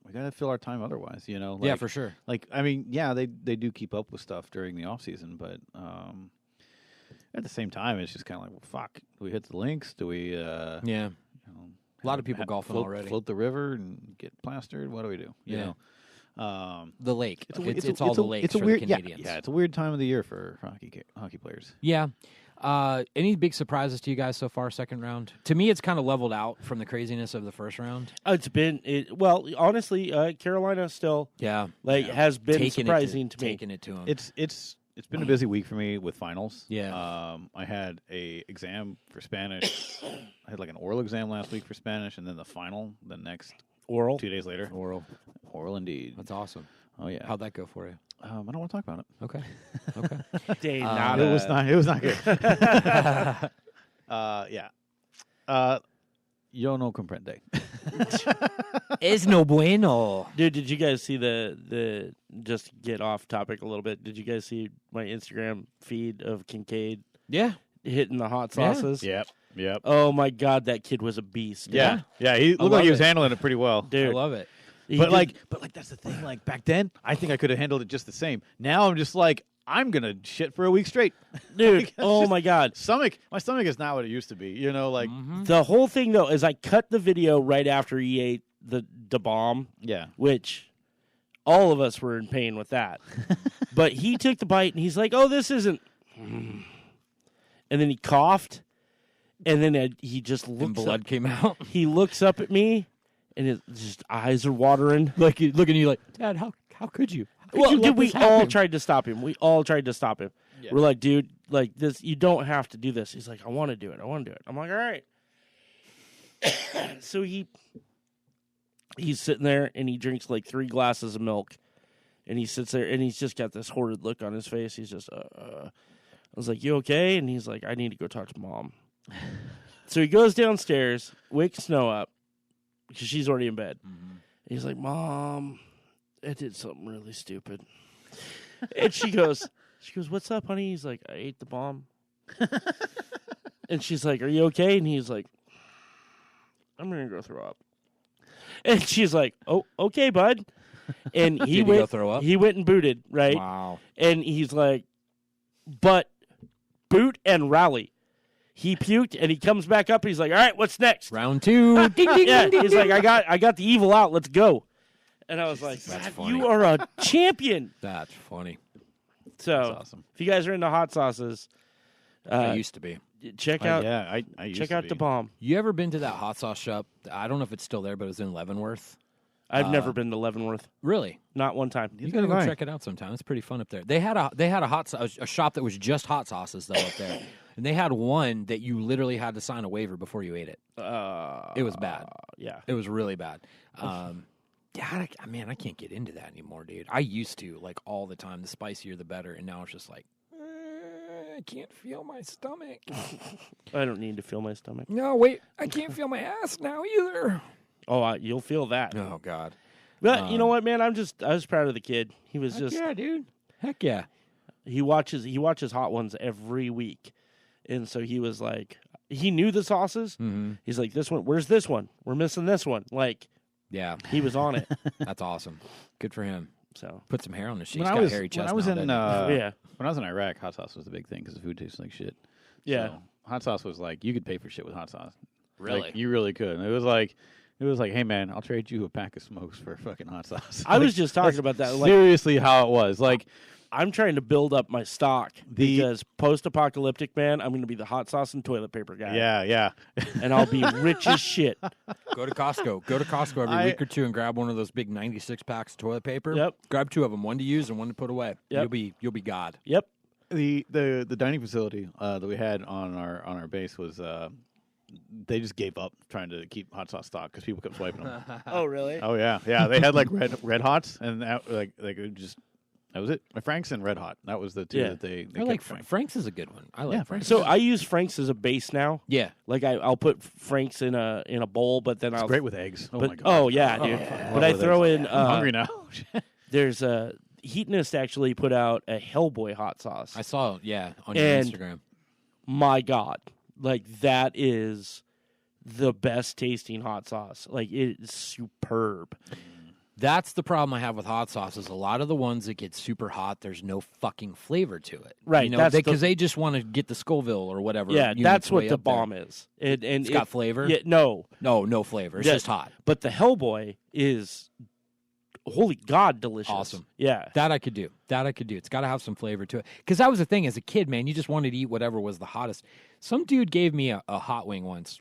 we got to fill our time otherwise. You know, like, yeah, for sure. Like, I mean, yeah, they do keep up with stuff during the off season, but at the same time, it's just kind of like, well, fuck. Do we hit the links? Do we? Yeah, You know, a lot of people golfing already. Float the river and get plastered. What do we do? You Yeah. know. the lake. It's It's all the lakes It's a for weird, the Canadians. Yeah, it's a weird time of the year for hockey players. Yeah. Any big surprises to you guys so far? Second round. To me, it's kind of leveled out from the craziness of the first round. It's been honestly, Carolina still Yeah, has been Taking surprising to me. taking it to them. It's been a busy week for me with finals. Yeah. I had a exam for Spanish. I had like an oral exam last week for Spanish, and then the final the next Oral. 2 days later. Oral. Oral indeed. That's awesome. Oh yeah. How'd that go for you? I don't want to talk about it. Okay. Okay. Day, It It was not good. Yeah. Yo no comprende. Es no bueno. Dude, did you guys see the just to get off topic a little bit? Did you guys see my Instagram feed of Kincaid Yeah. hitting the hot Yeah. sauces? Yep. Oh my God, that kid was a beast. dude. Yeah. He looked love like he was it. handling it pretty well. Dude. I love it. He But did- like that's the thing. Like back then, I think I could have handled it just the same. Now I'm just like, I'm gonna shit for a week straight. dude, Like, it's oh just- my God. My stomach is not what it used to be. You know, like The whole thing though is I cut the video right after he ate the bomb, yeah. which all of us were in pain with that. But he took the bite and he's like, "Oh, this isn't." And then he coughed, and then he just And looks blood up. came out. He looks up at me, and his just eyes are watering. Like looking at you like, Dad, how could you? How could Well, you let dude, we this all happen?" tried to stop him. We're like, dude, like this, you don't have to do this. He's like, I want to do it. I'm like, all right. So he's sitting there and he drinks like 3 glasses of milk, and he sits there and he's just got this horrid look on his face. He's just, I was like, you okay? And he's like, I need to go talk to Mom. So he goes downstairs, wakes Snow up because she's already in bed. He's like, Mom, I did something really stupid. And she goes, what's up, honey? He's like, I ate the bomb. And she's like, are you okay? And he's like, I'm going to go throw up. And she's like, oh, okay, bud. And Did he go throw up? He went and booted, right? Wow. And he's like, but boot and rally. He puked and he comes back up. And he's like, all right, what's next? Round 2. Ding, ding, Yeah, ding, ding, he's like, ding. I got the evil out. Let's go. And I was like, That's "God, funny. you are a champion. That's funny. So That's awesome. if you guys are into hot sauces, I used to be. check out I used check to out be. the bomb. You ever been to that hot sauce shop? I don't know if it's still there, but it was in Leavenworth. I've never been to Leavenworth, Really? not one time. You gotta go check it out sometime. It's pretty fun up there. They had a hot a shop that was just hot sauces though up there, and they had one that you literally had to sign a waiver before you ate it. It was bad. Yeah, It was really bad. Yeah, I can't get into that anymore, dude. I used to like all the time. The spicier, the better, and now it's just like I can't feel my stomach. I don't need to feel my stomach. No, wait, I can't feel my ass now either. Oh, you'll feel that. Oh God. But you know what, man? I was proud of the kid. He was just Yeah, dude. Heck yeah. he watches Hot Ones every week, and so he was like, he knew the sauces. Mm-hmm. He's like, this one, where's this one? We're missing this one. Like Yeah, he was on it. that's awesome. Good for him. So Put some hair on his cheeks. When He's I got was hairy chest when I was now, in doesn't he? yeah, when I was in Iraq, hot sauce was the big thing because the food tastes like shit. yeah. So, hot sauce was like you could pay for shit with hot sauce. Really? Like, you really could. And it was like, hey man, I'll trade you a pack of smokes for fucking hot sauce. I Like, was just talking about that. Like, seriously, how it was. Like, I'm trying to build up my stock because post-apocalyptic, man, I'm going to be the hot sauce and toilet paper guy. yeah. And I'll be rich as shit. Go to Costco. Go to Costco every week or two and grab one of those big 96 packs of toilet paper. Yep. Grab 2 of them, one to use and one to put away. Yep. You'll be God. Yep. The dining facility that we had on our base was they just gave up trying to keep hot sauce stock because people kept swiping them. Oh, really? Oh yeah. They had like red hots and that, like it just that was it. Frank's and Red Hot. That was the two Yeah. that they I like kept. Frank's is a good one. I like Yeah, Frank's. So I use Frank's as a base now. Yeah. Like I'll put Frank's in a bowl, but then It's I'll great with eggs. Oh but, my god. oh yeah, dude. Love But I with throw eggs. in. I'm hungry now. There's a Heatonist actually put out a Hellboy hot sauce. I saw, on your And- Instagram. My God, like that is the best tasting hot sauce. Like it is superb. That's the problem I have with hot sauces. A lot of the ones that get super hot, there's no fucking flavor to it. Right, You know, that's because they just want to get the Scoville or whatever. Yeah, units that's what way the up there. bomb is. And It's got flavor? Yeah, no, No flavor. It's Yeah. just hot. but the Hellboy is holy God delicious. Awesome. Yeah. That I could do. It's got to have some flavor to it. Because that was the thing as a kid, man. You just wanted to eat whatever was the hottest. Some dude gave me a hot wing once.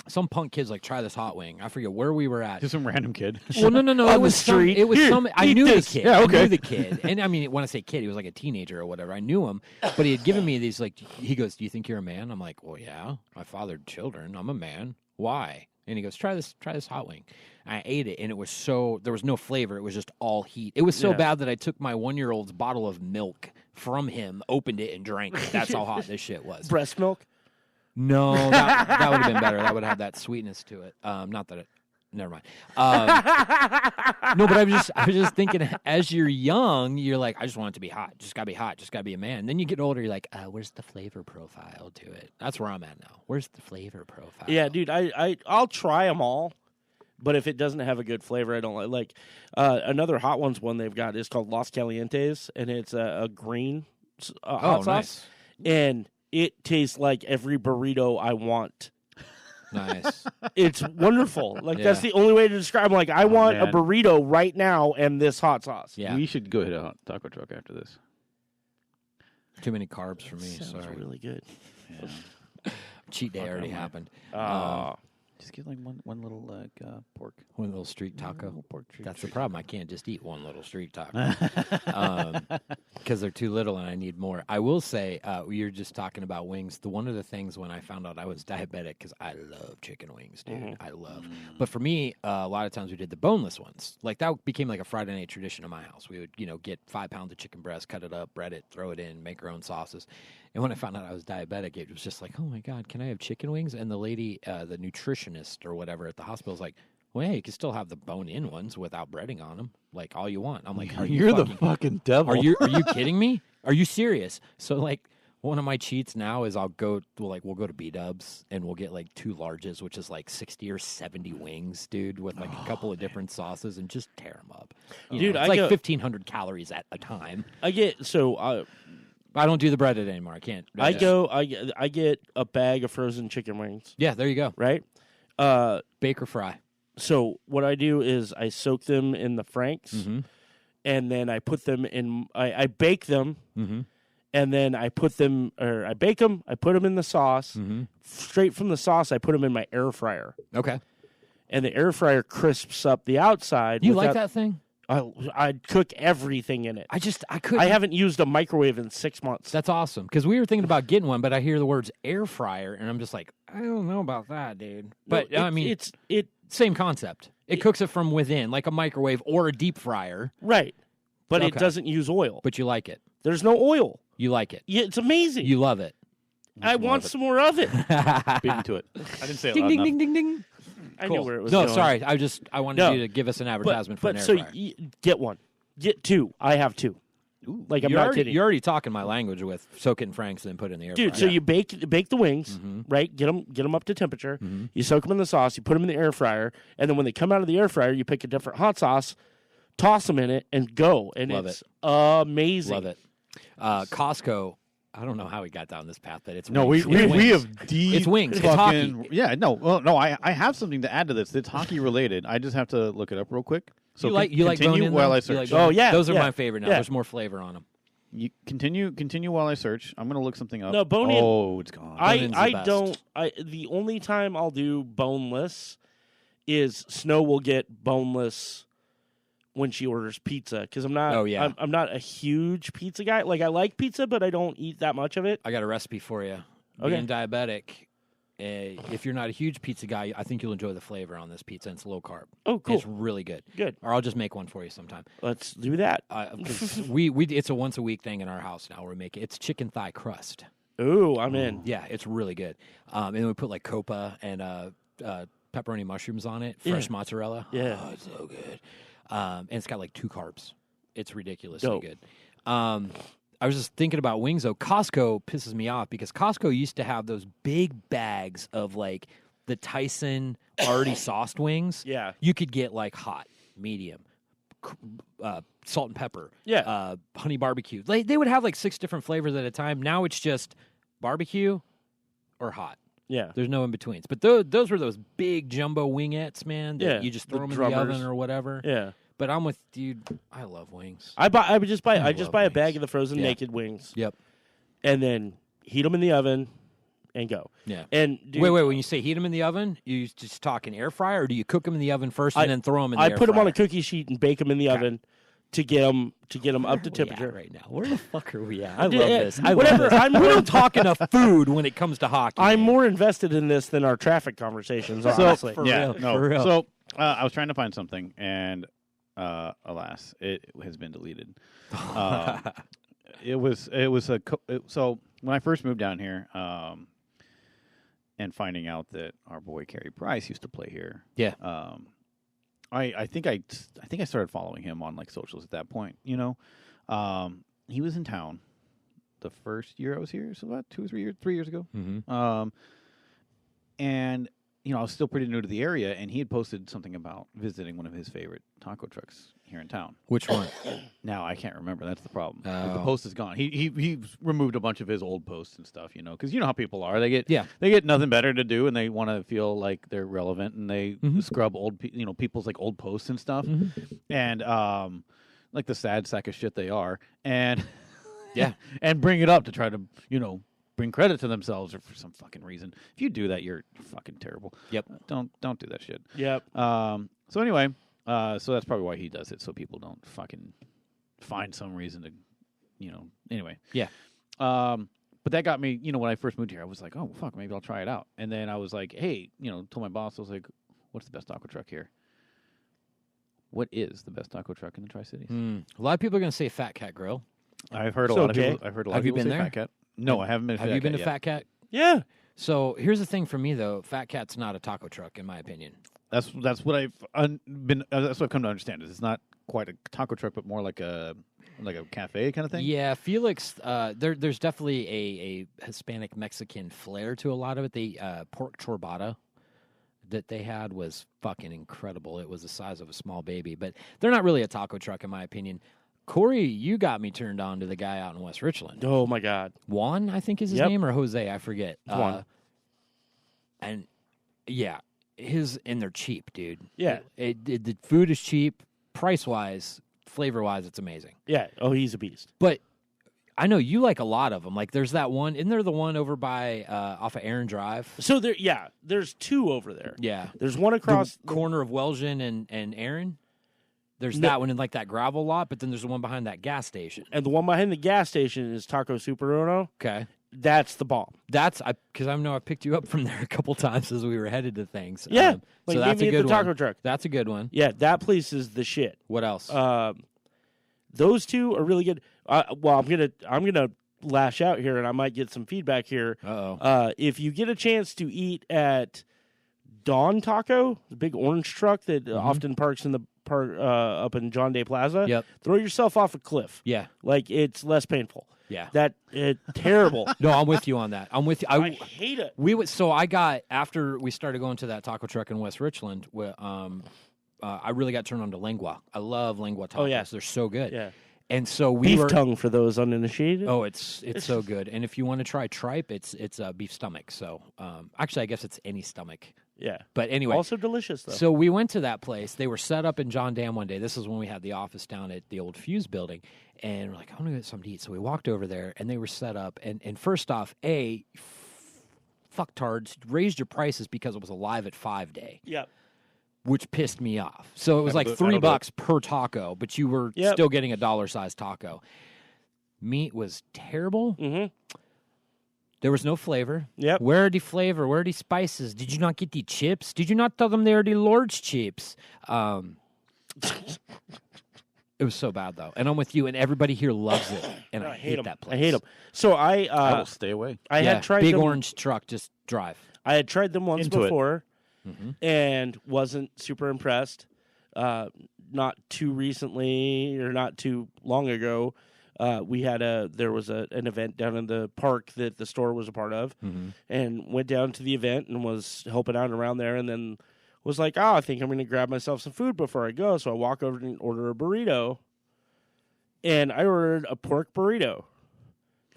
Some punk kid's like, try this hot wing. I forget where we were at. Just some random kid. Well, no. On It the was street. It was Here, some. I eat knew this. the kid. Yeah, okay. I knew the kid, and I mean, when I say kid, he was like a teenager or whatever. I knew him, but he had given me these. Like, he goes, "Do you think you're a man?" I'm like, "Well, yeah. I fathered children. I'm a man. Why?" And he goes, "Try this hot wing." I ate it, and it was there was no flavor. It was just all heat. It was so Yeah. bad that I took my 1-year-old's bottle of milk from him, opened it, and drank it. That's how hot this shit was. Breast milk. No, that would have been better. That would have that sweetness to it. Not that Never mind. No, but I was just thinking, as you're young, you're like, I just want it to be hot. Just gotta be hot. Just gotta be a man. Then you get older, you're like, where's the flavor profile to it? That's where I'm at now. Where's the flavor profile? Yeah, dude, I'll try them all, but if it doesn't have a good flavor, I don't like. Another hot ones one they've got is called Los Calientes, and it's a green hot sauce, nice. and it tastes like every burrito I want. Nice. It's wonderful. Like, Yeah. that's the only way to describe. Like, I want a man. burrito right now and this hot sauce. Yeah. We should go hit a taco truck after this. Too many carbs for me. Sounds Sorry. really good. Yeah. Cheat day already happened. Just get like one little pork. One little street taco. Little pork treat. That's the problem. I can't just eat one little street taco because they're too little and I need more. I will say, you're just talking about wings. One of the things when I found out I was diabetic, because I love chicken wings, dude. I love. But for me, a lot of times we did the boneless ones. Like that became like a Friday night tradition in my house. We would, get 5 pounds of chicken breast, cut it up, bread it, throw it in, make our own sauces. And when I found out I was diabetic, it was just like, oh my God, can I have chicken wings? And the lady, the nutritionist or whatever at the hospital was like, well, hey, you can still have the bone-in ones without breading on them, like all you want. I'm like, are you You're fucking, the fucking devil. are you kidding me? Are you serious? So like, one of my cheats now is we'll go to B-Dubs and we'll get like 2 larges, which is like 60 or 70 wings, dude, with like a couple of different sauces and just tear them up. Dude, it's like 1,500 calories at a time. I I don't do the breaded anymore. I can't. I get a bag of frozen chicken wings, Yeah, there you go. right? Bake or fry. So what I do is I soak them in the Franks, and then I put them in. I bake them, and then I put them, or I bake them. I put them in the sauce. Straight from the sauce, I put them in my air fryer, Okay. and the air fryer crisps up the outside. You like without- that thing? I cook everything in it. I couldn't. I haven't used a microwave in 6 months. That's awesome because we were thinking about getting one, but I hear the words air fryer and I'm just like, I don't know about that, dude. But No, I mean, it's same concept. It cooks it from within, like a microwave or a deep fryer, right, but it Okay. doesn't use oil. but you like it. There's no oil. You like it. Yeah, it's amazing. You love it. I want some more of it. Beat me to it. I didn't say it Ding loud ding enough. ding ding ding. I Cool. knew where it was No, going. sorry. I wanted No. you to give us an advertisement for an air so fryer. Get one. Get 2. I have 2. Like, I'm not kidding. You're already talking my language with soak it in Franks and then put it in the air Dude, fryer. so you bake the wings, right? Get them up to temperature. You soak them in the sauce. You put them in the air fryer, and then when they come out of the air fryer, you pick a different hot sauce, toss them in it, and go. And Love it's amazing. Love it. Costco. I don't know how we got down this path, but it's No, wings. we It's wings. have deep. It's wings. It's fucking- hockey. Yeah, no, well, no. I have something to add to this. It's hockey related. I just have to look it up real quick. So you like continue bone-in while them? I You search. like bone-in? Oh, yeah, those are yeah, my favorite now. yeah. There's more flavor on them. You continue while I search. I'm gonna look something up. No, bone-in- Oh, it's gone. Bone-in's the I best. don't. The only time I'll do boneless is Snow will get boneless when she orders pizza because I'm not. Oh, yeah. I'm not a huge pizza guy. Like, I like pizza, but I don't eat that much of it. I got a recipe for you. Okay. Being diabetic, if you're not a huge pizza guy, I think you'll enjoy the flavor on this pizza. And it's low carb. Oh, cool. It's really good. Good. Or I'll just make one for you sometime. Let's do that. 'Cause it's a once a week thing in our house now. We make it. It's chicken thigh crust. Ooh, I'm in. Yeah, it's really good. And then we put like copa and pepperoni mushrooms on it, fresh mozzarella. Yeah. Oh, it's so good. And it's got like 2 carbs. It's ridiculously Dope. good. I was just thinking about wings though. Costco pisses me off because Costco used to have those big bags of like the Tyson already sauced wings. Yeah. You could get like hot, medium, salt and pepper, Yeah. honey barbecue. They would have like 6 different flavors at a time. Now it's just barbecue or hot. Yeah. There's no in betweens. But those were those big jumbo wingettes, man. That Yeah, you just the throw them in drummers. the oven or whatever. Yeah. But I'm with dude. I love wings. I would just buy I I just love buy a wings. bag of the frozen Yeah. naked wings Yep. and then heat them in the oven and go. Yeah. And dude, Wait. When you say heat them in the oven, you just talking air fryer, or do you cook them in the oven first I- and then throw them in the I air put them on fryer? a cookie sheet and bake them in the oven to get them up to Where are we at temperature. right now. Where the fuck are we at? I Dude, love this. I whatever, love this. I'm we more- don't talk enough food when it comes to hockey. I'm man. more invested in this than our traffic conversations, So- honestly. For yeah, real, no. for real. So I was trying to find something, and alas, it has been deleted. It was so when I first moved down here, and finding out that our boy Carey Price used to play here. Yeah. I think I started following him on like socials at that point. You know, he was in town the first year I was here, so about 3 years ago. Mm-hmm. And you know, I was still pretty new to the area, and he had posted something about visiting one of his favorite taco trucks here in town. Which one? Now I can't remember. That's the problem. Like, the Oh. post is gone. He removed a bunch of his old posts and stuff. You know, because you know how people are. They Yeah. get nothing better to do, and they want to feel like they're relevant, and they Mhm. scrub people's like old posts and stuff, and like the sad sack of shit they are, and Yeah. and bring it up to try to bring credit to themselves or for some fucking reason. If you do that, you're fucking terrible. Yep. Don't do that shit. Yep. So anyway, so that's probably why he does it, so people don't fucking find some reason to, anyway. Yeah. But that got me, when I first moved here, I was like, oh, fuck, maybe I'll try it out. And then I was like, hey, told my boss, I was like, what's the best taco truck here? What is the best taco truck in the Tri-Cities? A lot of people are going to say Fat Cat Grill. I've heard a So, lot of Jay, people. I've heard a lot have of you people been say there? Fat Cat. No, I haven't been. Have you been to yet. Fat Cat? Yeah. So here's the thing for me, though. Fat Cat's not a taco truck, in my opinion. That's what I've been. That's what I've come to understand. Is it's not quite a taco truck, but more like a cafe kind of thing. Yeah, Felix. There's definitely a Hispanic Mexican flair to a lot of it. The pork ciabatta that they had was fucking incredible. It was the size of a small baby, but they're not really a taco truck, in my opinion. Corey, you got me turned on to the guy out in West Richland. Oh my God. Juan, I think is his Yep. name, or Jose, I forget. Juan. And yeah, and they're cheap, dude. Yeah. The food is cheap, price wise, flavor wise, it's amazing. Yeah. Oh, he's a beast. But I know you like a lot of them. Like there's that one. Isn't there the one over by off of Aaron Drive? So there's two over there. Yeah, There's one across the corner of Welshon and Aaron. There's No. that one in like that gravel lot, but then there's the one behind that gas station. and the one behind the gas station is Taco Super Uno. Okay, That's the bomb. that's because I know I picked you up from there a couple times as we were headed to things. Yeah. so Like, that's meet a me at good the taco one. truck. That's a good one. Yeah, that place is the shit. What else? Those two are really good. Well, I'm gonna lash out here, and I might get some feedback here. Uh-oh. If you get a chance to eat at Dawn Taco, the big orange truck that often parks in the park up in John Day Plaza, Yep. throw yourself off a cliff. Yeah. Like it's less painful. Yeah. Terrible. No, I'm with you on that. I'm with you. I hate it. So I got, after we started going to that taco truck in West Richland, I really got turned on to lengua. I love lengua tacos. Oh, yeah. They're so good. Yeah. And so we Beef were tongue for those uninitiated. Oh, it's so good. And if you want to try tripe, it's beef stomach. So actually, I guess it's any stomach. Yeah. But anyway, Also delicious though. so we went to that place. They were set up in John Dam one day. This is when we had the office down at the old Fuse building. And we're like, I want to get something to eat. So we walked over there, and they were set up. And first off, fucktards raised your prices because it was a live at 5 day, yeah. which pissed me off. So it was like That'll do. $3 per taco, but you were Yep. still getting a $1 taco. Meat was terrible. Mm-hmm. There was no flavor. Yep. Where are the flavor? Where are the spices? Did you not get the chips? Did you not tell them they are the Lord's chips? It was so bad, though. And I'm with you, and everybody here loves it. And I hate 'em. that place. I hate them. So I will stay away. I Yeah, had tried big them. orange truck, just drive. I had tried them once Into it. before, Mm-hmm. and wasn't super impressed. Not too recently, or not too long ago, there was an event down in the park that the store was a part of, Mm-hmm. and went down to the event and was helping out around there, and then was like, oh, I think I'm going to grab myself some food before I go. So I walk over and order a burrito, and I ordered a pork burrito.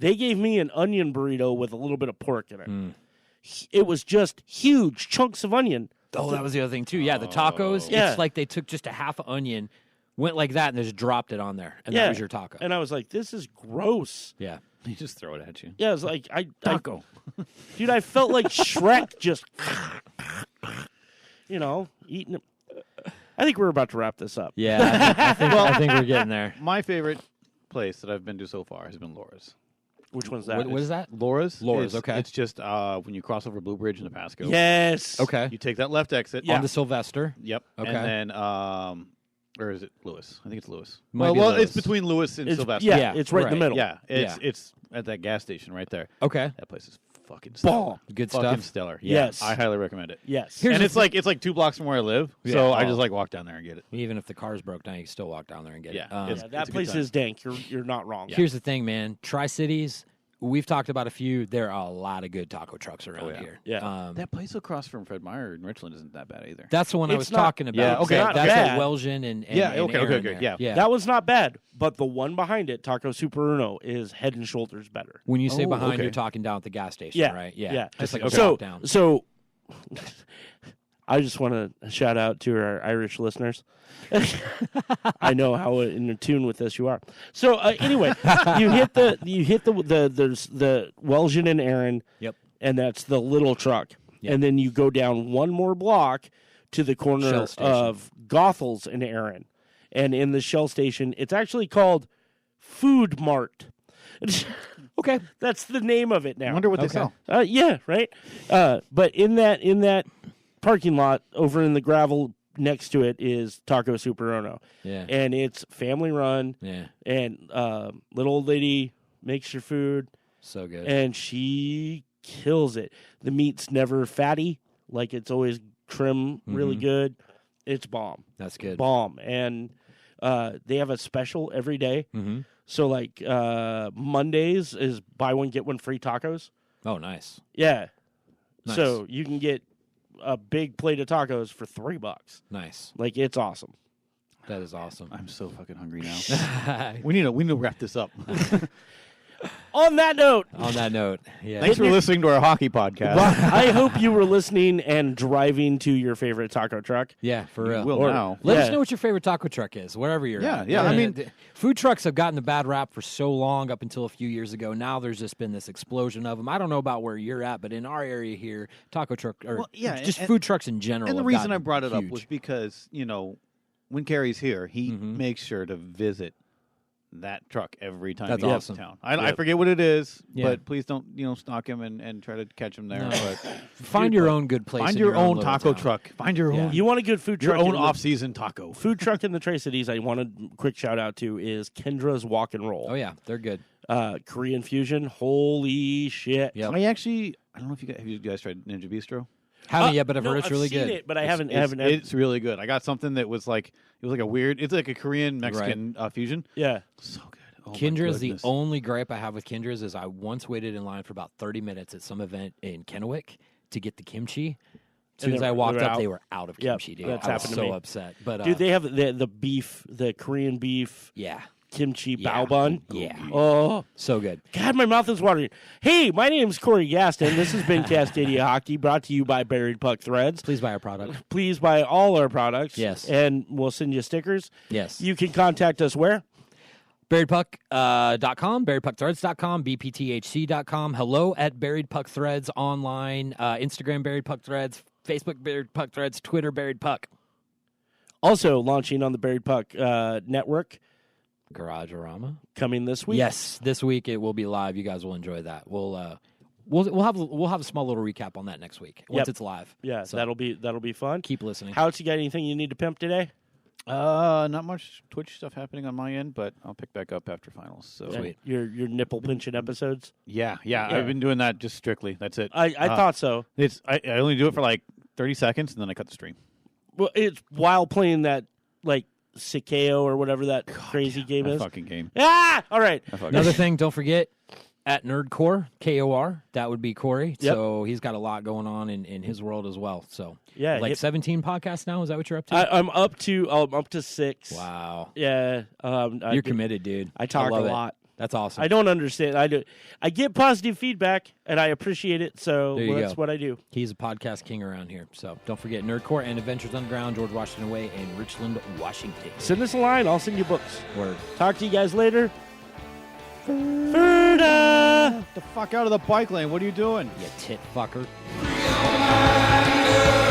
They gave me an onion burrito with a little bit of pork in it. Mm. It was just huge chunks of onion. Oh, that was the other thing, too. Yeah, the tacos, Yeah. it's like they took just a half onion, went like that, and just dropped it on there. And Yeah. that was your taco. And I was like, this is gross. Yeah. They just throw it at you. Yeah, I was like, Taco. dude, I felt like Shrek just, eating it. I think we're about to wrap this up. Yeah, I think we're getting there. My favorite place that I've been to so far has been Laura's. Which one's that? What is that? Laura's? Laura's, It's- okay. It's just when you cross over Blue Bridge in the Pasco. Yes. Okay. You take that left exit. Yeah. On the Sylvester. Yep. Okay. And then, or is it Lewis? I think it's Lewis. Might be Well, Lewis. it's between Lewis and It's, Sylvester. yeah, Yeah, it's right in the right. middle. Yeah, Yeah. it's at that gas station right there. Okay. That place is fucking stellar. Good Fucking stuff. stellar. Yeah, Yes. I highly recommend it. Yes. Here's And the it's like 2 blocks from where I live, so I just like walk down there and get it. Even if the car's broke down, you can still walk down there and get Yeah, it. it's- Yeah, that a good place time. is dank. You're not wrong. Here's the thing, man. Tri-Cities, we've talked about a few. There are a lot of good taco trucks around here. Yeah. That place across from Fred Meyer in Richland isn't that bad either. That's the one I It's was not- talking about. Yeah, okay. That's Not at bad. Welsion and Yeah, and okay, Aaron okay, there. yeah. That was not bad, but the one behind it, Taco Super Uno, is head and shoulders better. When you say Oh, behind, okay. you're talking down at the gas station, Yeah, right? yeah. Just like Okay. a So, walk down. so I just want to shout out to our Irish listeners. I know how in tune with this you are. So anyway, you hit the there's the Welsion and Aaron. Yep. And that's the little truck. Yep. And then you go down one more block to the corner Shell station. of Goethals and Aaron. And in the Shell station, it's actually called Food Mart. Okay. That's the name of it now. I wonder what they sell. Yeah, right. But in that parking lot over in the gravel next to it is Taco Super Uno. Yeah. And it's family run. Yeah. And little old lady makes your food, So good. and she kills it. The meat's never fatty, like it's always trim, really good. It's bomb, That's good. bomb. And they have a special every day. Mm-hmm. So like Mondays is buy one get one free tacos. Oh, nice. Yeah. Nice. So you can get a big plate of tacos for $3. Nice. Like it's awesome. That is awesome. I'm so fucking hungry now. we need to wrap this up. On that note, On that note, yeah. Thanks for listening to our hockey podcast. I hope you were listening and driving to your favorite taco truck. Yeah, for real. Will Or- now. Let Yeah. us know what your favorite taco truck is, wherever you're Yeah, at. yeah, I mean- food trucks have gotten a bad rap for so long, up until a few years ago. Now there's just been this explosion of them. I don't know about where you're at, but in our area here, taco truck, or Well, yeah, just and- food trucks in general. And the have reason gotten I brought it up huge. was because, when Carrie's here, he Mhm. makes sure to visit that truck every time That's he awesome. gets to town. I forget what it is, Yeah. but please don't, stalk him and try to catch him there. No. But Find your own good place. find in your own little taco town. truck. Find your Yeah. own You want a good food your truck? own in the- off-season taco. food truck in the Tri-Cities I want a quick shout out to is Kendra's Walk and Roll. Oh yeah, they're good. Korean fusion. Holy shit. Yep. I don't know if you guys tried Ninja Bistro. Haven't yet, but I've no, heard it's I've really seen good. it, but I It's- haven't. It's really good. I got something that was like it's like a Korean Mexican fusion. Yeah. So good. Oh, my Kindra's the goodness. only gripe I have with Kindra's is I once waited in line for about 30 minutes at some event in Kennewick to get the kimchi. As soon And as they I were- walked they were up, out. they were out of Yep, kimchi, dude. that's I was happened to so me. upset. But Dude, they have the beef, the Korean beef yeah, kimchi Yeah. bao bun. Yeah. Oh, so good. God, my mouth is watering. Hey, my name's Corey Gaston. This has been Cascadia Hockey, brought to you by Buried Puck Threads. Please buy our product. Please buy all our products. Yes. And we'll send you stickers. Yes. You can contact us where? BuriedPuck.com, BuriedPuckThreads.com, BPTHC.com. Hello at Buried Puck Threads online, Instagram Buried Puck Threads, Facebook Buried Puck Threads, Twitter Buried Puck. Also launching on the Buried Puck network Garagerama. coming this week. Yes, this week it will be live. You guys will enjoy that. We'll have a small little recap on that next week once Yep. it's live. Yeah, So that'll be fun. keep listening. How's you got anything you need to pimp today? Not much Twitch stuff happening on my end, but I'll pick back up after finals. So Sweet. Your nipple pinching episodes? yeah, Yeah. I've been doing that just strictly. That's it. I thought so. I only do it for like 30 seconds and then I cut the stream. Well, it's while playing that like Sikeo or whatever that crazy game That is. fucking game. Ah, all right. That fucking- Another thing, don't forget at Nerdcore, KOR, that would be Corey. Yep. So he's got a lot going on in his world as well. So Yeah, like yep. 17 podcasts now. Is that what you're up to? I'm up to 6. Wow, Yeah, you're committed, dude. I talk a love it. lot. That's awesome. I don't understand. I get positive feedback and I appreciate it. So There you that's go. what I do. He's a podcast king around here. So don't forget Nerdcore and Adventures Underground, George Washington Way, and Richland, Washington. Send us a line. I'll send you books. Word. Talk to you guys later. Ferda! Get the fuck out of the bike lane. What are you doing? You tit fucker. Real